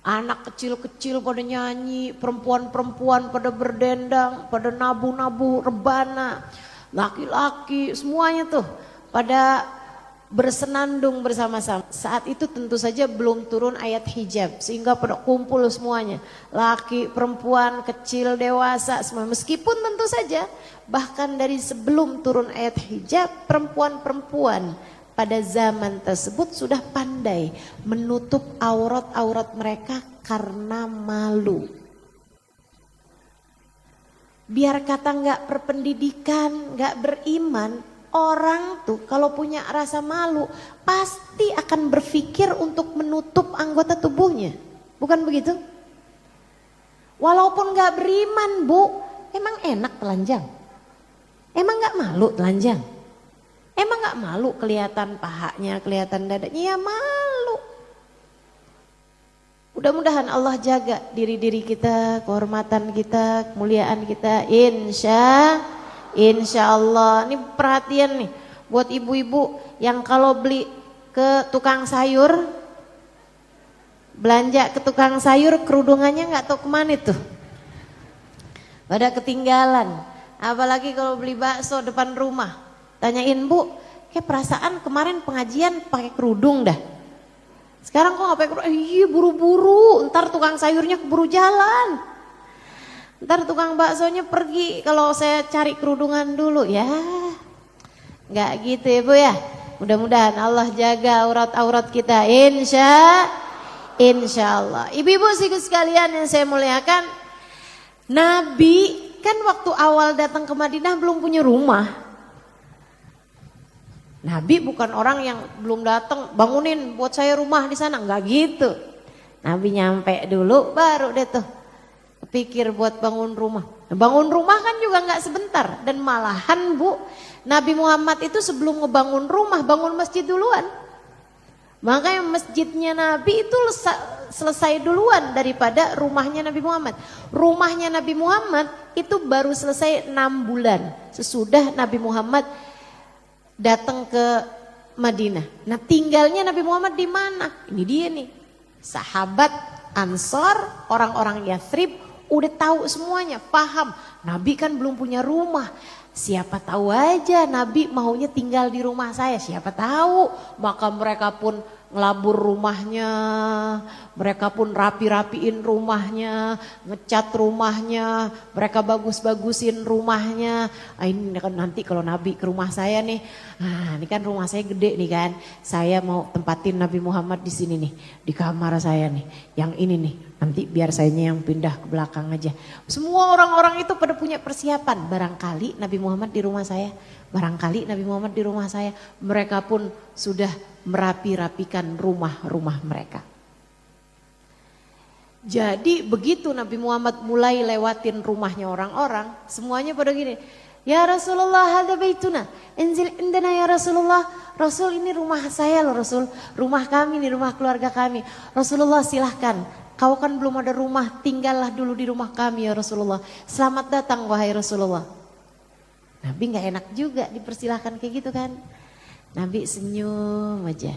Anak kecil-kecil pada nyanyi, perempuan-perempuan pada berdendang, pada nabu-nabu rebana, laki-laki semuanya tuh pada bersenandung bersama-sama. Saat itu tentu saja belum turun ayat hijab sehingga pada kumpul semuanya. Laki, perempuan, kecil, dewasa semua. Meskipun tentu saja bahkan dari sebelum turun ayat hijab, perempuan-perempuan pada zaman tersebut sudah pandai menutup aurat-aurat mereka karena malu. Biar kata nggak berpendidikan, nggak beriman, orang tuh kalau punya rasa malu pasti akan berpikir untuk menutup anggota tubuhnya. Bukan begitu? Walaupun nggak beriman bu, emang enak telanjang? Emang nggak malu telanjang? Emang gak malu kelihatan pahanya, kelihatan dadanya? Ya malu. Mudah-mudahan Allah jaga diri-diri kita, kehormatan kita, kemuliaan kita. Insya Allah. Ini perhatian nih buat ibu-ibu yang kalau beli ke tukang sayur, belanja ke tukang sayur, kerudungannya gak tahu kemana tuh. Pada ketinggalan. Apalagi kalau beli bakso depan rumah. Tanyain bu, kayak perasaan kemarin pengajian pakai kerudung dah. Sekarang kok nggak pakai kerudung? Iya buru-buru, ntar tukang sayurnya keburu jalan. Ntar tukang baksonya pergi kalau saya cari kerudungan dulu ya. Nggak gitu ya bu ya. Mudah-mudahan Allah jaga aurat-aurat kita. Insya Allah. Ibu-ibu sekalian yang saya muliakan, Nabi kan waktu awal datang ke Madinah belum punya rumah. Nabi bukan orang yang belum datang bangunin buat saya rumah di sana, enggak gitu. Nabi nyampe dulu baru deh tuh pikir buat bangun rumah. Bangun rumah kan juga enggak sebentar, dan malahan Bu, Nabi Muhammad itu sebelum ngebangun rumah bangun masjid duluan. Makanya masjidnya Nabi itu selesai duluan daripada rumahnya Nabi Muhammad. Rumahnya Nabi Muhammad itu baru selesai 6 bulan sesudah Nabi Muhammad datang ke Madinah. Nah, tinggalnya Nabi Muhammad di mana? Ini dia nih. Sahabat Ansor, orang-orang Yathrib udah tahu semuanya, paham. Nabi kan belum punya rumah. Siapa tahu aja Nabi maunya tinggal di rumah saya, siapa tahu. Maka mereka pun ngelabur rumahnya, mereka pun rapi-rapiin rumahnya, ngecat rumahnya, mereka bagus-bagusin rumahnya. Ini kan nanti kalau Nabi ke rumah saya nih, ini kan rumah saya gede nih kan, saya mau tempatin Nabi Muhammad di sini nih, di kamar saya nih, yang ini nih, nanti biar sayanya yang pindah ke belakang aja. Semua orang-orang itu pada punya persiapan, barangkali Nabi Muhammad di rumah saya, barangkali Nabi Muhammad di rumah saya. Mereka pun sudah merapi-rapikan rumah-rumah mereka. Jadi begitu Nabi Muhammad mulai lewatin rumahnya orang-orang, semuanya pada gini, ya Rasulullah hadza baituna, inzil indana ya Rasulullah. Rasul, ini rumah saya loh Rasul, rumah kami nih, rumah keluarga kami. Rasulullah silahkan, kau kan belum ada rumah, tinggallah dulu di rumah kami ya Rasulullah. Selamat datang wahai Rasulullah. Nabi gak enak juga dipersilahkan kayak gitu kan. Nabi senyum aja.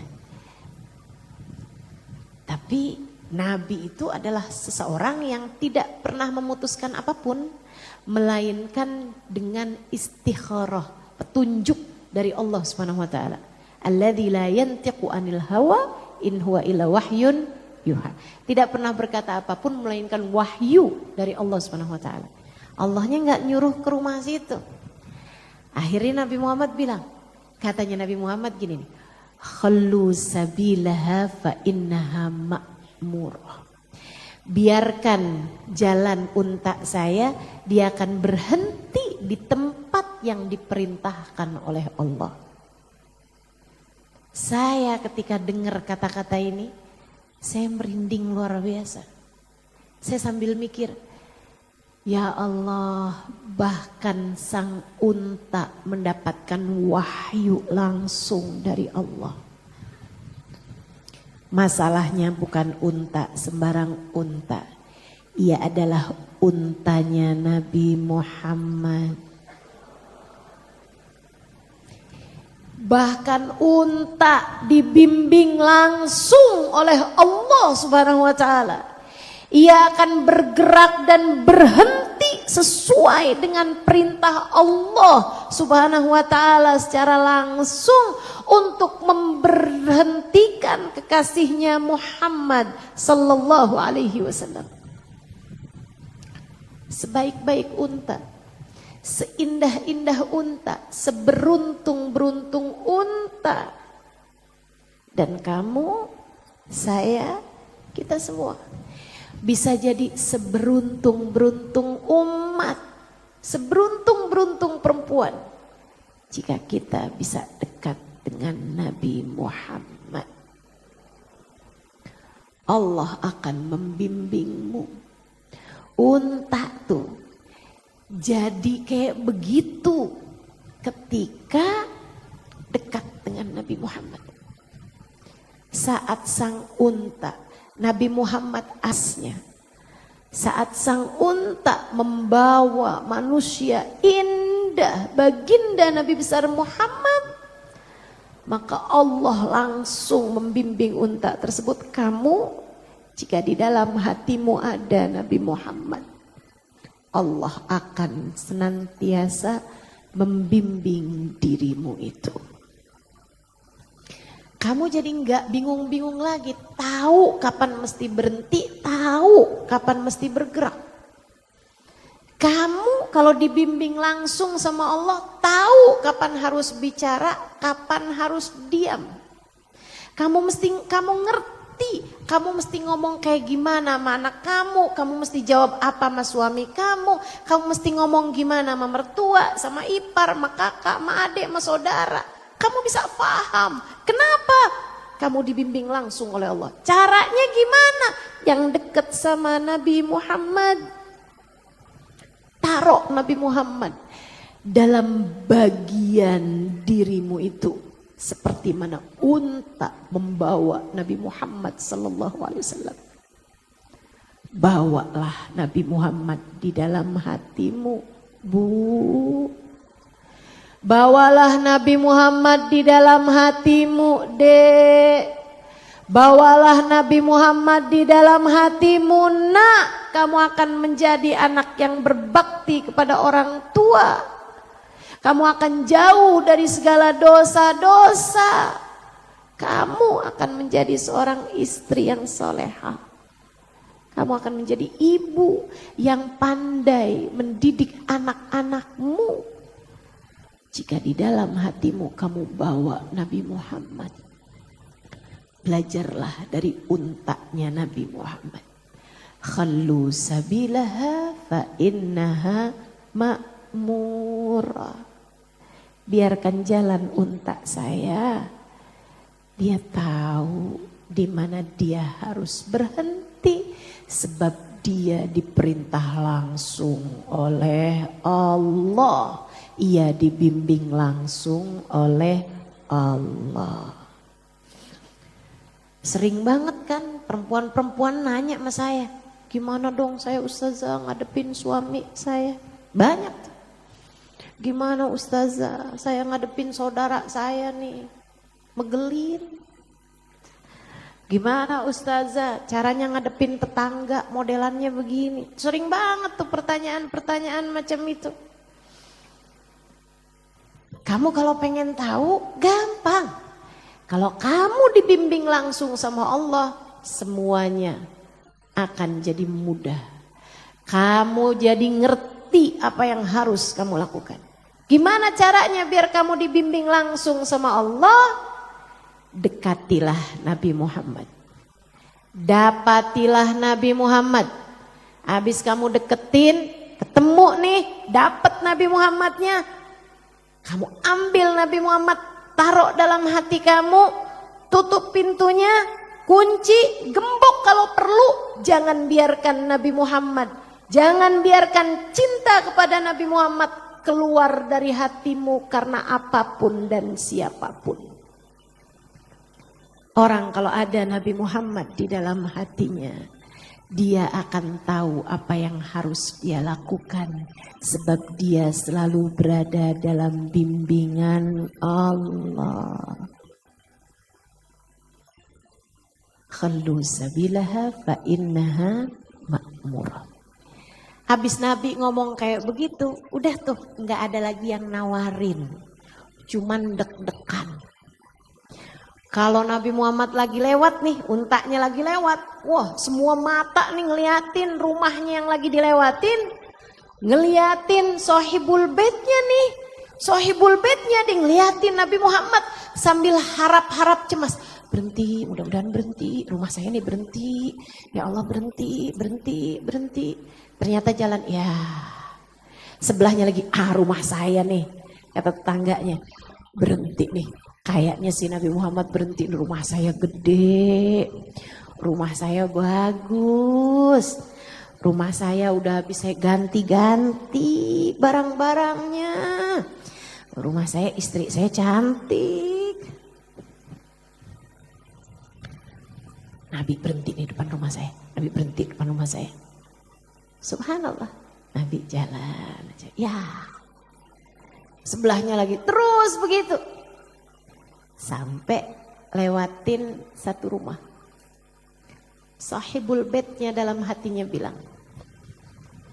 Tapi Nabi itu adalah seseorang yang tidak pernah memutuskan apapun, melainkan dengan istikharah, petunjuk dari Allah Subhanahu wa taala. Alladzi la yantiqu anil hawa in huwa illa wahyun yuha. Tidak pernah berkata apapun melainkan wahyu dari Allah Subhanahu wa taala. Allahnya enggak nyuruh ke rumah situ. Akhirnya Nabi Muhammad bilang, katanya Nabi Muhammad gini nih, khallu sabilaha fa innaha ma'murah. Biarkan jalan unta saya, dia akan berhenti di tempat yang diperintahkan oleh Allah. Saya ketika dengar kata-kata ini, saya merinding luar biasa. Saya sambil mikir, ya Allah, bahkan sang unta mendapatkan wahyu langsung dari Allah. Masalahnya bukan unta sembarang unta. Ia adalah untanya Nabi Muhammad. Bahkan unta dibimbing langsung oleh Allah Subhanahu wa taala. Ia akan bergerak dan berhenti sesuai dengan perintah Allah Subhanahu wa taala secara langsung untuk memberhentikan kekasihnya Muhammad sallallahu alaihi wasallam. Sebaik-baik unta, seindah-indah unta, seberuntung-beruntung unta. Dan kamu, saya, kita semua bisa jadi seberuntung-beruntung umat, seberuntung-beruntung perempuan jika kita bisa dekat dengan Nabi Muhammad. Allah akan membimbingmu. Unta tuh jadi kayak begitu ketika dekat dengan Nabi Muhammad. Saat sang unta, Nabi Muhammad asnya, saat sang unta membawa manusia indah, baginda Nabi besar Muhammad, maka Allah langsung membimbing unta tersebut. Kamu, jika di dalam hatimu ada Nabi Muhammad, Allah akan senantiasa membimbing dirimu itu. Kamu jadi enggak bingung-bingung lagi, tahu kapan mesti berhenti, tahu kapan mesti bergerak. Kamu kalau dibimbing langsung sama Allah, tahu kapan harus bicara, kapan harus diam. Kamu ngerti Kamu mesti ngomong kayak gimana sama anak kamu mesti jawab apa sama suami kamu mesti ngomong gimana sama mertua, sama ipar, sama kakak, sama adik, sama saudara. Kamu bisa paham. Kenapa? Kamu dibimbing langsung oleh Allah. Caranya gimana? Yang dekat sama Nabi Muhammad. Taruh Nabi Muhammad dalam bagian dirimu itu. Seperti mana unta membawa Nabi Muhammad sallallahu alaihi wasallam. Bawalah Nabi Muhammad di dalam hatimu, Bu. Bawalah Nabi Muhammad di dalam hatimu, Dek. Bawalah Nabi Muhammad di dalam hatimu, Nak. Kamu akan menjadi anak yang berbakti kepada orang tua. Kamu akan jauh dari segala dosa-dosa. Kamu akan menjadi seorang istri yang soleha. Kamu akan menjadi ibu yang pandai mendidik anak-anakmu. Jika di dalam hatimu kamu bawa Nabi Muhammad. Belajarlah dari untanya Nabi Muhammad. Khallu sabilaha fa innaha ma'mura. Biarkan jalan unta saya. Dia tahu di mana dia harus berhenti. Sebab dia diperintah langsung oleh Allah. Ia dibimbing langsung oleh Allah. Sering banget kan perempuan-perempuan nanya sama saya. Gimana dong saya ustazah ngadepin suami saya? Banyak. Gimana ustazah saya ngadepin saudara saya nih, megelin. Gimana ustazah caranya ngadepin tetangga modelannya begini. Sering banget tuh pertanyaan-pertanyaan macam itu. Kamu kalau pengen tahu gampang. Kalau kamu dibimbing langsung sama Allah, semuanya akan jadi mudah. Kamu jadi ngerti apa yang harus kamu lakukan. Gimana caranya biar kamu dibimbing langsung sama Allah? Dekatilah Nabi Muhammad. Dapatilah Nabi Muhammad. Habis kamu deketin, ketemu nih, dapat Nabi Muhammadnya. Kamu ambil Nabi Muhammad, taruh dalam hati kamu, tutup pintunya, kunci, gembok kalau perlu. Jangan biarkan Nabi Muhammad, jangan biarkan cinta kepada Nabi Muhammad keluar dari hatimu karena apapun dan siapapun. Orang kalau ada Nabi Muhammad di dalam hatinya, dia akan tahu apa yang harus dia lakukan. Sebab dia selalu berada dalam bimbingan Allah. Khallu sabilaha fa innaha ma'murah. Habis Nabi ngomong kayak begitu, udah tuh nggak ada lagi yang nawarin, cuman deg-degan. Kalau Nabi Muhammad lagi lewat nih, untanya lagi lewat, wah semua mata nih ngeliatin rumahnya yang lagi dilewatin, ngeliatin sohibul baitnya nih, sohibul baitnya dia ngeliatin Nabi Muhammad sambil harap-harap cemas. Berhenti, mudah-mudahan berhenti, rumah saya nih berhenti, ya Allah berhenti, berhenti, berhenti. Ternyata jalan, ya sebelahnya lagi, rumah saya nih, kata tetangganya, berhenti nih. Kayaknya si Nabi Muhammad berhenti, rumah saya gede, rumah saya bagus, rumah saya udah bisa ganti-ganti barang-barangnya, rumah saya, istri saya cantik. Nabi berhenti di depan rumah saya, Nabi berhenti di depan rumah saya. Subhanallah, Nabi jalan aja, ya sebelahnya lagi terus begitu. Sampai lewatin satu rumah. Sahibul baitnya dalam hatinya bilang,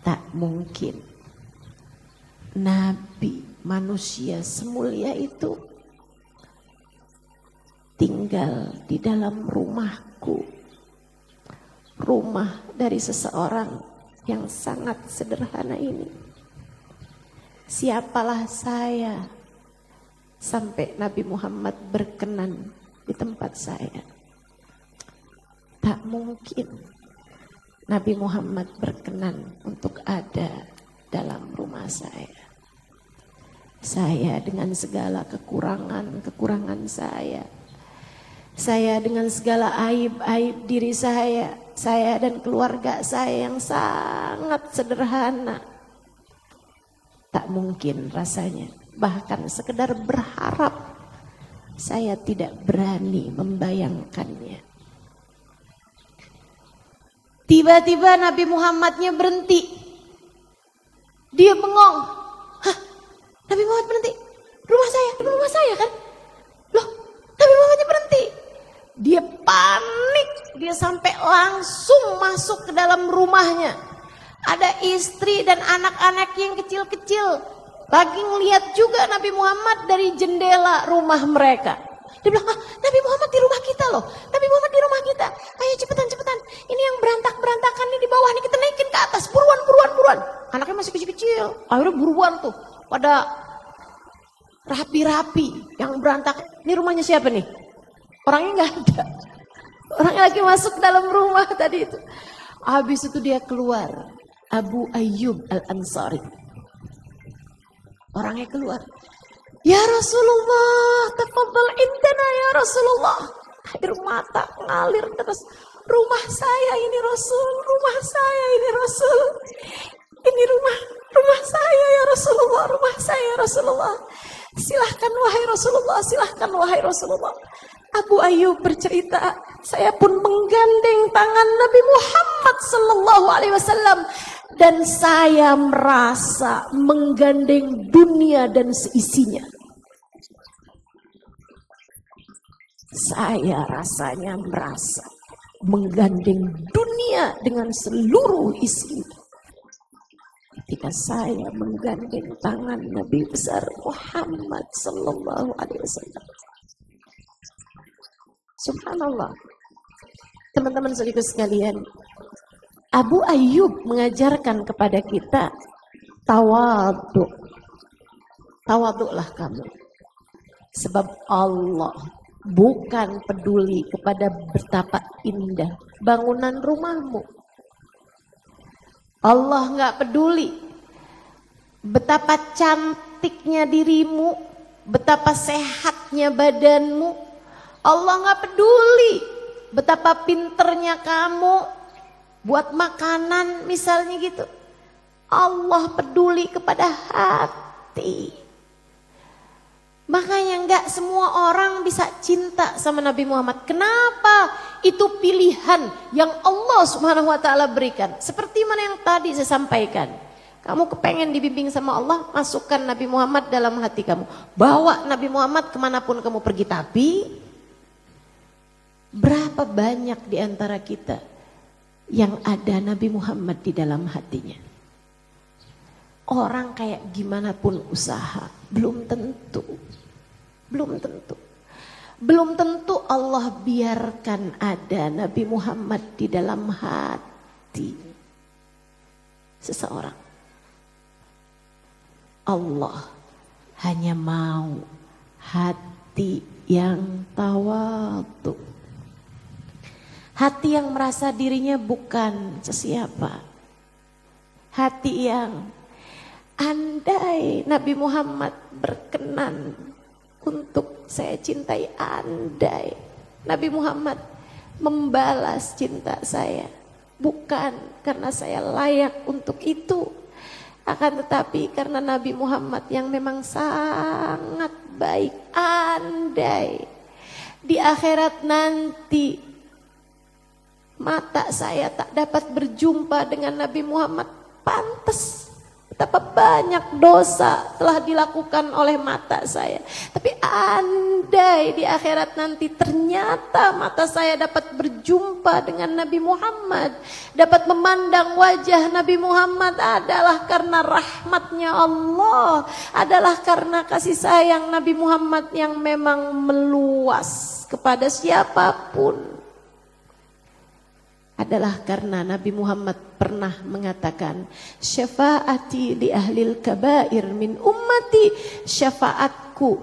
tak mungkin Nabi manusia semulia itu tinggal di dalam rumahku. Rumah dari seseorang yang sangat sederhana ini. Siapalah saya sampai Nabi Muhammad berkenan di tempat saya. Gak mungkin Nabi Muhammad berkenan untuk ada dalam rumah saya. Saya dengan segala kekurangan saya dengan segala aib-aib diri saya dan keluarga saya yang sangat sederhana. Tak mungkin rasanya, bahkan sekedar berharap saya tidak berani membayangkannya. Tiba-tiba Nabi Muhammadnya berhenti. Dia bengong. Hah? Nabi Muhammad berhenti? Rumah saya kan? Loh, Nabi Muhammadnya berhenti. Dia panik. Dia sampai langsung masuk ke dalam rumahnya. Ada istri dan anak-anak yang kecil-kecil. Lagi ngeliat juga Nabi Muhammad dari jendela rumah mereka. Dia bilang, Nabi Muhammad di rumah kita loh. Nabi Muhammad di rumah kita. Ayo cepetan. Ini yang berantakan nih di bawah nih, kita naikin ke atas. Buruan. Anaknya masih kecil-kecil. Akhirnya buruan tuh. Pada rapi-rapi yang berantakan. Ini rumahnya siapa nih? Orangnya nggak ada. Orangnya lagi masuk dalam rumah tadi itu. Habis itu dia keluar. Abu Ayyub Al-Ansari. Orangnya keluar. Ya Rasulullah, tafadhal indana ya Rasulullah. Air mata ngalir terus. Rumah saya ini Rasul, rumah saya ini Rasul. Ini rumah saya ya Rasulullah, rumah saya ya Rasulullah. Silahkan wahai Rasulullah. Abu Ayyub bercerita, saya pun menggandeng tangan Nabi Muhammad sallallahu alaihi wasallam dan saya merasa menggandeng dunia dan seisinya. Saya rasanya merasa menggandeng dunia dengan seluruh isinya. Ketika saya menggandeng tangan Nabi besar Muhammad sallallahu alaihi wasallam. Subhanallah. Teman-teman saudaraku sekalian, Abu Ayyub mengajarkan kepada kita tawadhu. Tawadhulah kamu. Sebab Allah bukan peduli kepada betapa indah bangunan rumahmu. Allah nggak peduli betapa cantiknya dirimu, betapa sehatnya badanmu. Allah nggak peduli betapa pinternya kamu buat makanan misalnya gitu. Allah peduli kepada hati. Makanya nggak semua orang bisa cinta sama Nabi Muhammad. Kenapa? Itu pilihan yang Allah Subhanahu wa taala berikan. Seperti mana yang tadi saya sampaikan. Kamu kepengen dibimbing sama Allah, masukkan Nabi Muhammad dalam hati kamu. Bawa Nabi Muhammad kemanapun kamu pergi. Tapi berapa banyak di antara kita yang ada Nabi Muhammad di dalam hatinya? Orang kayak gimana pun usaha, belum tentu. Belum tentu Allah biarkan ada Nabi Muhammad di dalam hati seseorang. Allah hanya mau hati yang tawadhu. Hati yang merasa dirinya bukan sesiapa. Hati yang andai Nabi Muhammad berkenan untuk saya cintai, andai Nabi Muhammad membalas cinta saya, bukan karena saya layak untuk itu, akan tetapi karena Nabi Muhammad yang memang sangat baik. Andai di akhirat nanti mata saya tak dapat berjumpa dengan Nabi Muhammad, pantas betapa banyak dosa telah dilakukan oleh mata saya. Tapi andai di akhirat nanti ternyata mata saya dapat berjumpa dengan Nabi Muhammad, dapat memandang wajah Nabi Muhammad, adalah karena rahmatnya Allah, adalah karena kasih sayang Nabi Muhammad yang memang meluas kepada siapapun. Adalah karena Nabi Muhammad pernah mengatakan, syafaati li ahlil kabair min ummati, syafaatku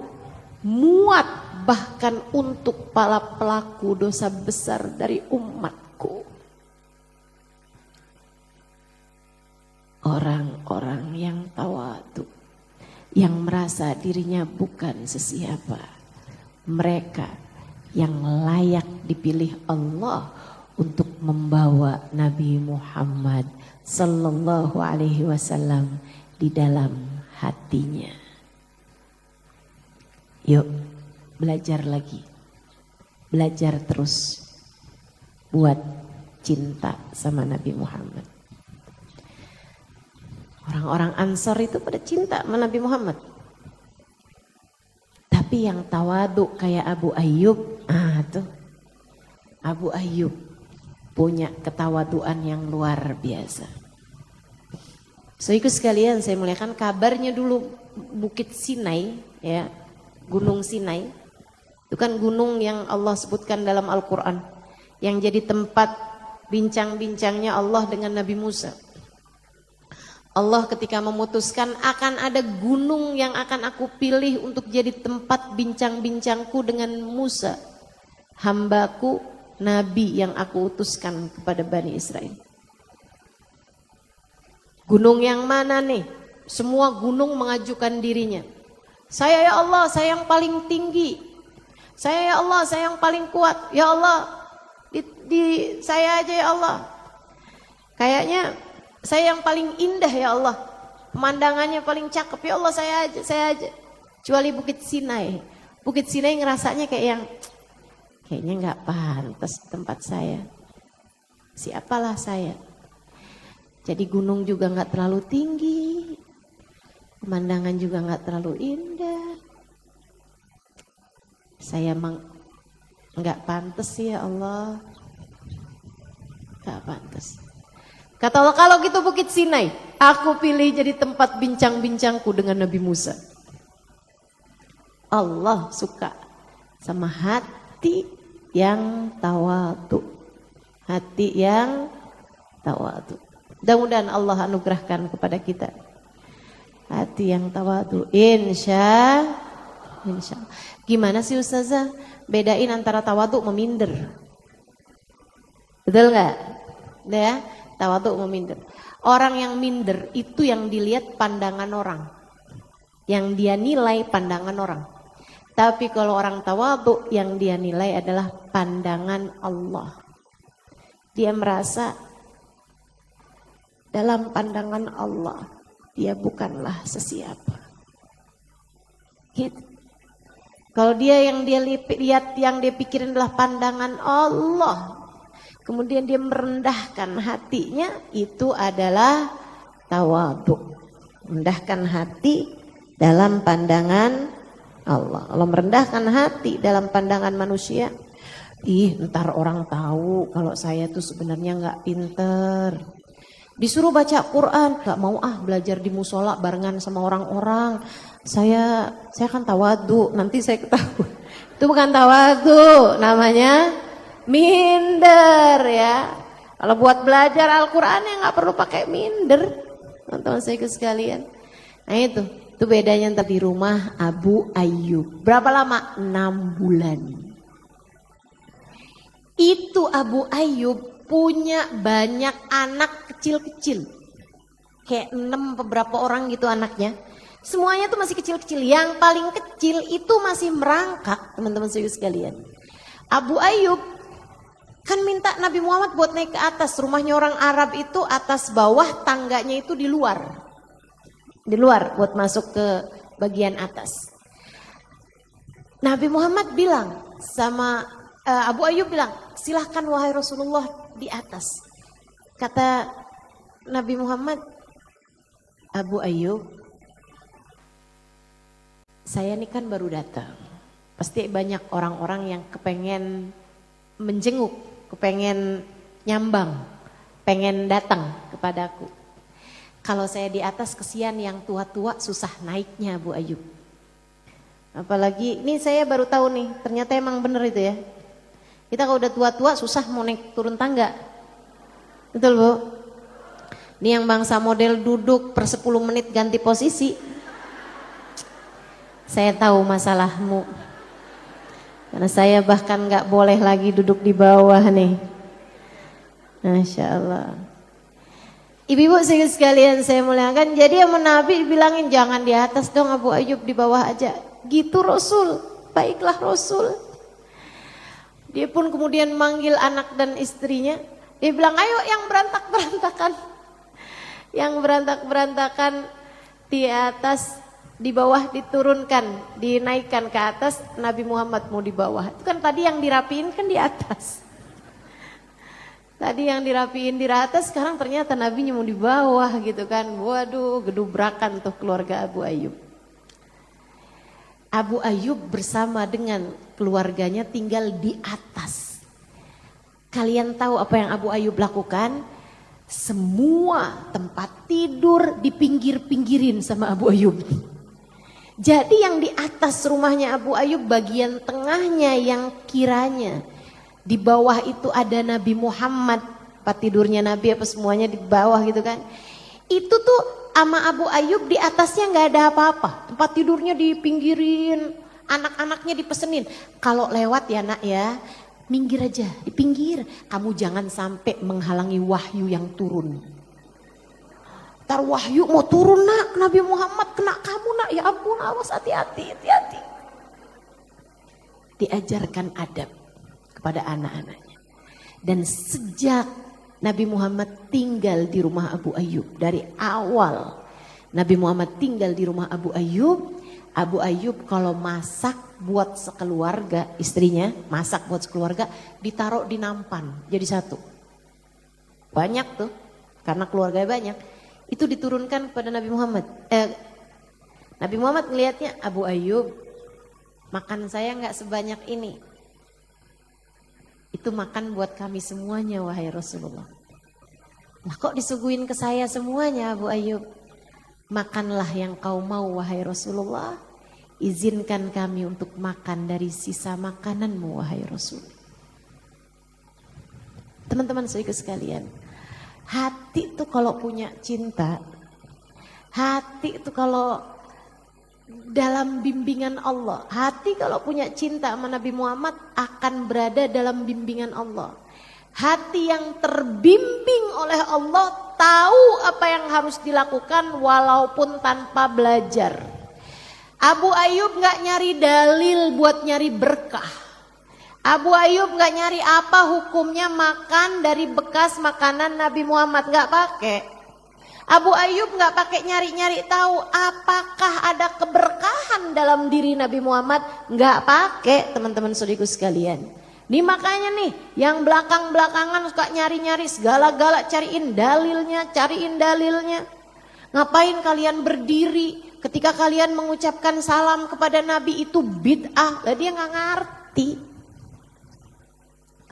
muat bahkan untuk para pelaku dosa besar dari umatku. aku. Orang-orang yang tawadu, yang merasa dirinya bukan sesiapa, mereka yang layak dipilih Allah untuk membawa Nabi Muhammad sallallahu alaihi wasallam di dalam hatinya. Yuk belajar lagi, belajar terus buat cinta sama Nabi Muhammad. Orang-orang Ansor itu pada cinta sama Nabi Muhammad. Tapi yang tawadu kayak Abu Ayyub, tuh Abu Ayyub punya ketawaduan yang luar biasa. So ikut sekalian, saya muliakan, kabarnya dulu Bukit Sinai, ya, Gunung Sinai, itu kan gunung yang Allah sebutkan dalam Al-Quran, yang jadi tempat bincang-bincangnya Allah dengan Nabi Musa. Allah ketika memutuskan akan ada gunung yang akan aku pilih untuk jadi tempat bincang-bincangku dengan Musa, hambaku, Nabi yang aku utuskan kepada Bani Israel. Gunung yang mana nih? Semua gunung mengajukan dirinya. Saya ya Allah, saya yang paling tinggi. Saya ya Allah, saya yang paling kuat. Ya Allah, di saya aja ya Allah. Kayaknya saya yang paling indah ya Allah. Pemandangannya paling cakep ya Allah, saya aja. Kecuali Bukit Sinai. Bukit Sinai ngerasanya kayaknya nggak pantas tempat saya. Siapalah saya. Jadi gunung juga nggak terlalu tinggi. Pemandangan juga nggak terlalu indah. Saya nggak pantas ya Allah. Nggak pantas. Kata Allah, kalau gitu Bukit Sinai, aku pilih jadi tempat bincang-bincangku dengan Nabi Musa. Allah suka sama hati yang tawadu. Hati yang tawadu. Mudah-mudahan Allah anugerahkan kepada kita hati yang tawadu. Insya Allah. Gimana sih Ustazah bedain antara tawadu meminder? Betul nggak? Udah ya? Tawadu meminder. Orang yang minder itu yang dilihat pandangan orang. Yang dia nilai pandangan orang. Tapi kalau orang tawadu yang dia nilai adalah pandangan Allah. Dia merasa dalam pandangan Allah dia bukanlah sesiapa. Gitu. Kalau dia yang dia lihat, yang dia pikirin adalah pandangan Allah, kemudian dia merendahkan hatinya, itu adalah tawadu. Merendahkan hati dalam pandangan Allah. Kalau merendahkan hati dalam pandangan manusia, ntar orang tahu kalau saya tuh sebenarnya nggak pinter. Disuruh baca Quran, gak mau belajar di musola barengan sama orang-orang. Saya kan tawadu, nanti saya ketahuan. Itu bukan tawadu, namanya minder ya. Kalau buat belajar Al-Quran ya gak perlu pakai minder. Teman-teman saya sekalian. Nah itu bedanya ntar di rumah Abu Ayyub. Berapa lama? 6 bulan. Itu Abu Ayyub punya banyak anak kecil-kecil. Kayak 6 beberapa orang gitu anaknya. Semuanya tuh masih kecil-kecil. Yang paling kecil itu masih merangkak, teman-teman saya sekalian. Abu Ayyub kan minta Nabi Muhammad buat naik ke atas. Rumahnya orang Arab itu atas bawah, tangganya itu di luar. Di luar buat masuk ke bagian atas. Nabi Muhammad bilang sama Abu Ayyub bilang, silahkan wahai Rasulullah di atas. Kata Nabi Muhammad, Abu Ayyub, saya ini kan baru datang. Pasti banyak orang-orang yang kepengen menjenguk, kepengen nyambang, pengen datang kepadaku. Kalau saya di atas kesian yang tua-tua susah naiknya Abu Ayyub. Apalagi, ini saya baru tahu nih, ternyata emang bener itu ya. Kita kalau udah tua-tua susah mau naik turun tangga. Betul Bu? Ini yang bangsa model duduk per 10 menit ganti posisi. Saya tahu masalahmu. Karena saya bahkan gak boleh lagi duduk di bawah nih. Masya Allah. Ibu-ibu sekalian saya muliakan, jadi yang Nabi bilangin jangan di atas dong Abu Ayyub, di bawah aja. Gitu Rasul, baiklah Rasul. Dia pun kemudian manggil anak dan istrinya. Dia bilang, ayo yang berantak-berantakan. Yang berantak-berantakan di atas, di bawah diturunkan, dinaikkan ke atas, Nabi Muhammad mau di bawah. Itu kan tadi yang dirapiin kan di atas. Tadi yang dirapiin di atas, sekarang ternyata Nabinya mau di bawah gitu kan. Waduh, gedubrakan tuh keluarga Abu Ayyub. Abu Ayyub bersama dengan keluarganya tinggal di atas. Kalian tahu apa yang Abu Ayyub lakukan? Semua tempat tidur dipinggir-pinggirin sama Abu Ayyub. Jadi yang di atas rumahnya Abu Ayyub bagian tengahnya yang kiranya di bawah itu ada Nabi Muhammad, tempat tidurnya Nabi apa semuanya di bawah gitu kan. Itu tuh sama Abu Ayyub di atasnya nggak ada apa-apa. Tempat tidurnya dipinggirin, anak-anaknya dipesenin. Kalau lewat ya nak ya, minggir aja, di pinggir. Kamu jangan sampai menghalangi wahyu yang turun. Ntar wahyu mau turun nak, Nabi Muhammad kena kamu nak, ya ampun awas hati-hati, hati-hati. Diajarkan adab kepada anak-anaknya. Dan sejak Nabi Muhammad tinggal di rumah Abu Ayyub, dari awal Nabi Muhammad tinggal di rumah Abu Ayyub kalau masak buat sekeluarga, istrinya masak buat sekeluarga, ditaruh di nampan jadi satu. Banyak tuh, karena keluarganya banyak. Itu diturunkan kepada Nabi Muhammad. Nabi Muhammad ngelihatnya, Abu Ayyub, makan saya nggak sebanyak ini. Itu makan buat kami semuanya wahai Rasulullah. Lah kok disuguhin ke saya semuanya Abu Ayyub? Makanlah yang kau mau wahai Rasulullah. Izinkan kami untuk makan dari sisa makananmu wahai Rasul. Teman-teman saudara sekalian, hati itu kalau punya cinta, hati itu kalau dalam bimbingan Allah, hati kalau punya cinta sama Nabi Muhammad akan berada dalam bimbingan Allah. Hati yang terbimbing oleh Allah tahu apa yang harus dilakukan walaupun tanpa belajar. Abu Ayyub gak nyari dalil buat nyari berkah. Abu Ayyub gak nyari apa hukumnya makan dari bekas makanan Nabi Muhammad, gak pakai. Abu Ayyub nggak pakai nyari-nyari tahu apakah ada keberkahan dalam diri Nabi Muhammad, nggak pakai teman-teman saudaraku sekalian. Nih makanya nih yang belakang-belakangan suka nyari-nyari segala-gala, cariin dalilnya. Ngapain kalian berdiri ketika kalian mengucapkan salam kepada Nabi itu bid'ah? Lah dia nggak ngerti.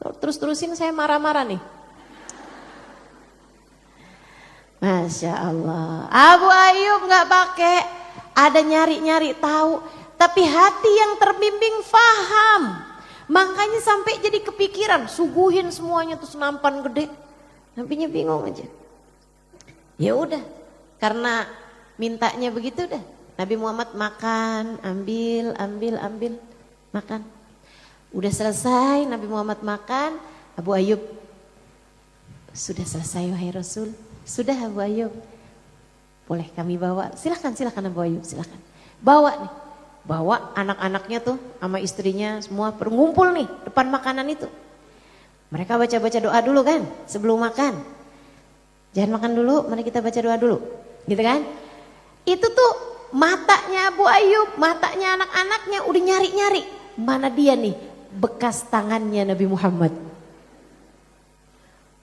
Kalau terus-terusin saya marah-marah nih. Masya Allah, Abu Ayyub nggak pakai ada nyari-nyari tahu, tapi hati yang terbimbing faham, makanya sampai jadi kepikiran, suguhin semuanya terus nampan gede, nabinya bingung aja. Ya udah, karena mintanya begitu dah, Nabi Muhammad makan, ambil, makan. Udah selesai Nabi Muhammad makan, Abu Ayyub, sudah selesai wahai Rasul. Sudah Abu Ayyub, boleh kami bawa? Silakan Abu Ayyub, silakan. Bawa nih, bawa anak-anaknya tuh sama istrinya semua berkumpul nih depan makanan itu. Mereka baca-baca doa dulu kan sebelum makan. Jangan makan dulu, mari kita baca doa dulu, gitu kan? Itu tuh matanya Abu Ayyub, matanya anak-anaknya udah nyari-nyari. Mana dia nih bekas tangannya Nabi Muhammad.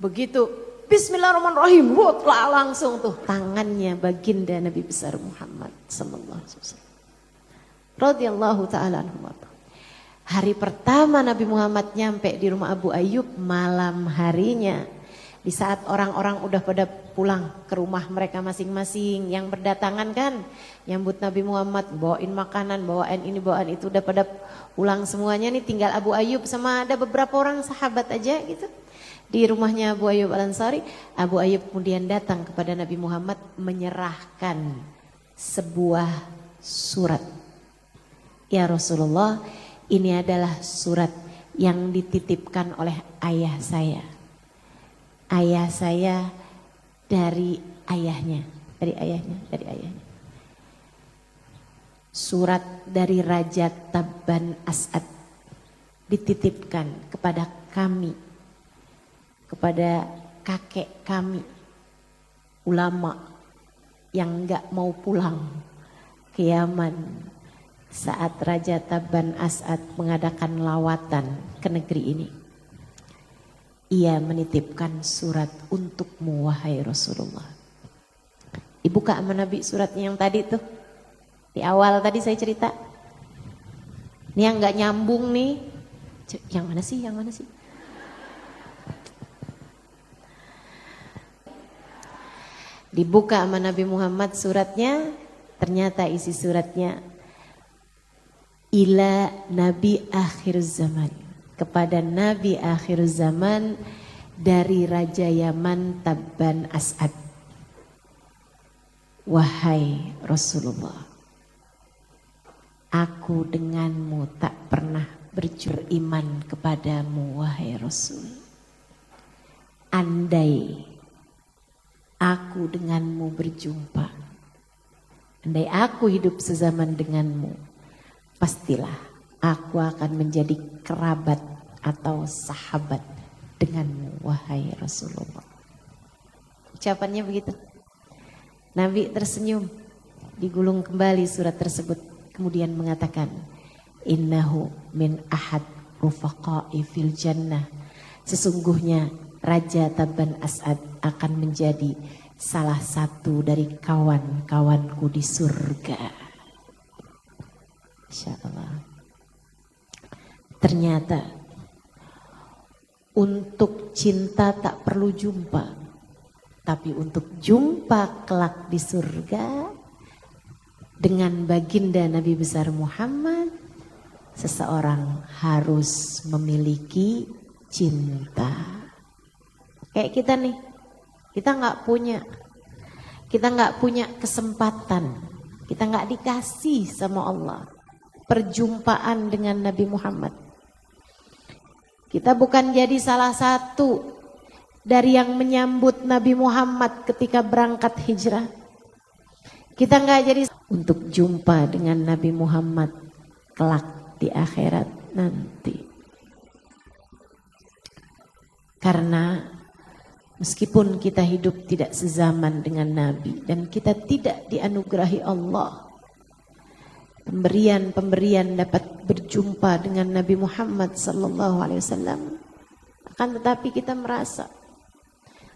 Begitu Bismillahirrahmanirrahim, langsung tuh tangannya baginda Nabi besar Muhammad sallallahu alaihi wasallam. Radhiyallahu taala anhu. Hari pertama Nabi Muhammad nyampe di rumah Abu Ayyub malam harinya, di saat orang-orang udah pada pulang ke rumah mereka masing-masing, yang berdatangan kan nyambut Nabi Muhammad, bawain makanan, bawain ini, bawain itu, udah pada pulang semuanya nih, tinggal Abu Ayyub sama ada beberapa orang sahabat aja gitu. Di rumahnya Abu Ayyub Al-Ansari, Abu Ayyub kemudian datang kepada Nabi Muhammad menyerahkan sebuah surat. Ya Rasulullah, ini adalah surat yang dititipkan oleh ayah saya. ayah saya dari ayahnya. Surat dari Raja Tabban As'ad dititipkan kepada kami, kepada kakek kami, ulama yang enggak mau pulang ke Yaman saat Raja Tabban As'ad mengadakan lawatan ke negeri ini. Ia menitipkan surat untukmu wahai Rasulullah. Dibuka sama Nabi suratnya yang tadi tuh. Di awal tadi saya cerita. Ini yang gak nyambung nih. Yang mana sih? Dibuka sama Nabi Muhammad suratnya. Ternyata isi suratnya. Ila Nabi akhir zaman. Kepada Nabi akhir zaman dari Raja Yaman Tabban As'ad. Wahai Rasulullah. Aku denganmu tak pernah beriman kepadamu wahai Rasul. Andai aku denganmu berjumpa, andai aku hidup sezaman denganmu, pastilah aku akan menjadi kerabat atau sahabat denganmu wahai Rasulullah. Ucapannya begitu. Nabi tersenyum, digulung kembali surat tersebut. Kemudian mengatakan, innahu min ahad rufaqa'i fil jannah. Sesungguhnya Raja Tabban As'ad akan menjadi salah satu dari kawan-kawanku di surga. Insya Allah. Ternyata untuk cinta tak perlu jumpa, tapi untuk jumpa kelak di surga dengan baginda Nabi besar Muhammad, seseorang harus memiliki cinta. Kayak kita nih, kita nggak punya kesempatan, kita nggak dikasih sama Allah perjumpaan dengan Nabi Muhammad. Kita bukan jadi salah satu dari yang menyambut Nabi Muhammad ketika berangkat hijrah. Kita nggak jadi untuk jumpa dengan Nabi Muhammad kelak di akhirat nanti. Karena meskipun kita hidup tidak sezaman dengan Nabi dan kita tidak dianugerahi Allah pemberian dapat berjumpa dengan Nabi Muhammad sallallahu alaihi wasallam, akan tetapi kita merasa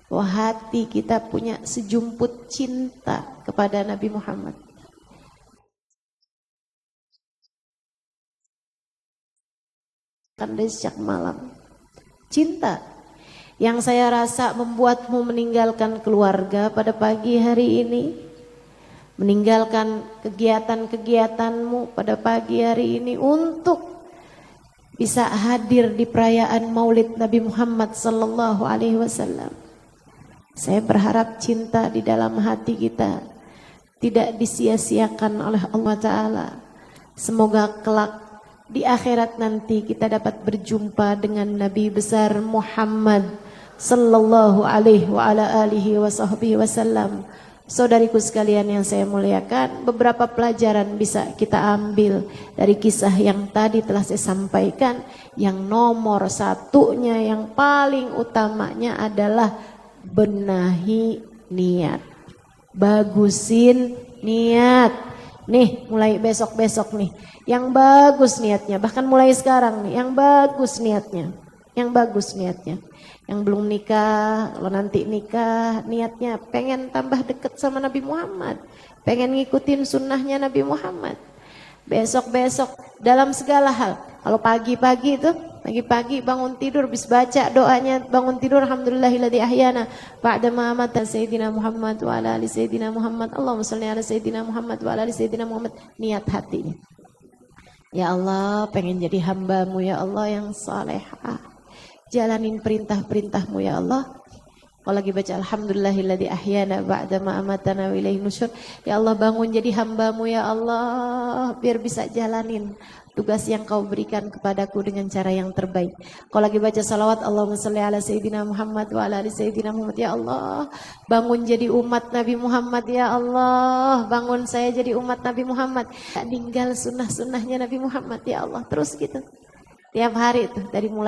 bahwa hati kita punya sejumput cinta kepada Nabi Muhammad. Kan dari sejak malam. Cinta yang saya rasa membuatmu meninggalkan keluarga pada pagi hari ini. Meninggalkan kegiatan-kegiatanmu pada pagi hari ini untuk bisa hadir di perayaan Maulid Nabi Muhammad sallallahu alaihi wasallam. Saya berharap cinta di dalam hati kita tidak disia-siakan oleh Allah Ta'ala. Semoga kelak di akhirat nanti kita dapat berjumpa dengan Nabi besar Muhammad sallallahu alaihi wa ala alihi wa sahbihi wasallam. Saudariku sekalian yang saya muliakan, beberapa pelajaran bisa kita ambil dari kisah yang tadi telah saya sampaikan. Yang nomor satunya, yang paling utamanya adalah benahi niat, bagusin niat. Nih mulai besok-besok nih, yang bagus niatnya, bahkan mulai sekarang nih, yang bagus niatnya, yang belum nikah, kalau nanti nikah niatnya pengen tambah dekat sama Nabi Muhammad, pengen ngikutin sunnahnya Nabi Muhammad. Besok-besok dalam segala hal, kalau pagi-pagi itu, pagi-pagi bangun tidur bis baca doanya bangun tidur, alhamdulillahilladzi ahyana ba'da ma amata sayyidina Muhammad wa ala ali sayyidina Muhammad, Allahumma shalli ala sayyidina Muhammad wa ala ali sayyidina Muhammad. Niat hatinya, ya Allah pengen jadi hambamu ya Allah yang salehah, jalanin perintah-perintahmu ya Allah. Kalau lagi baca alhamdulillahilladzi ahyana ba'da ma amatana wa ilaihi nusyur. Ya Allah, bangun jadi hamba-Mu ya Allah, biar bisa jalanin tugas yang Kau berikan kepadaku dengan cara yang terbaik. Kalau lagi baca salawat Allahumma sholli ala sayyidina Muhammad wa ala ali sayyidina Muhammad, ya Allah, bangun jadi umat Nabi Muhammad ya Allah, bangun saya jadi umat Nabi Muhammad, tak tinggal sunnah-sunnahnya Nabi Muhammad ya Allah. Terus gitu tiap hari tuh dari mulai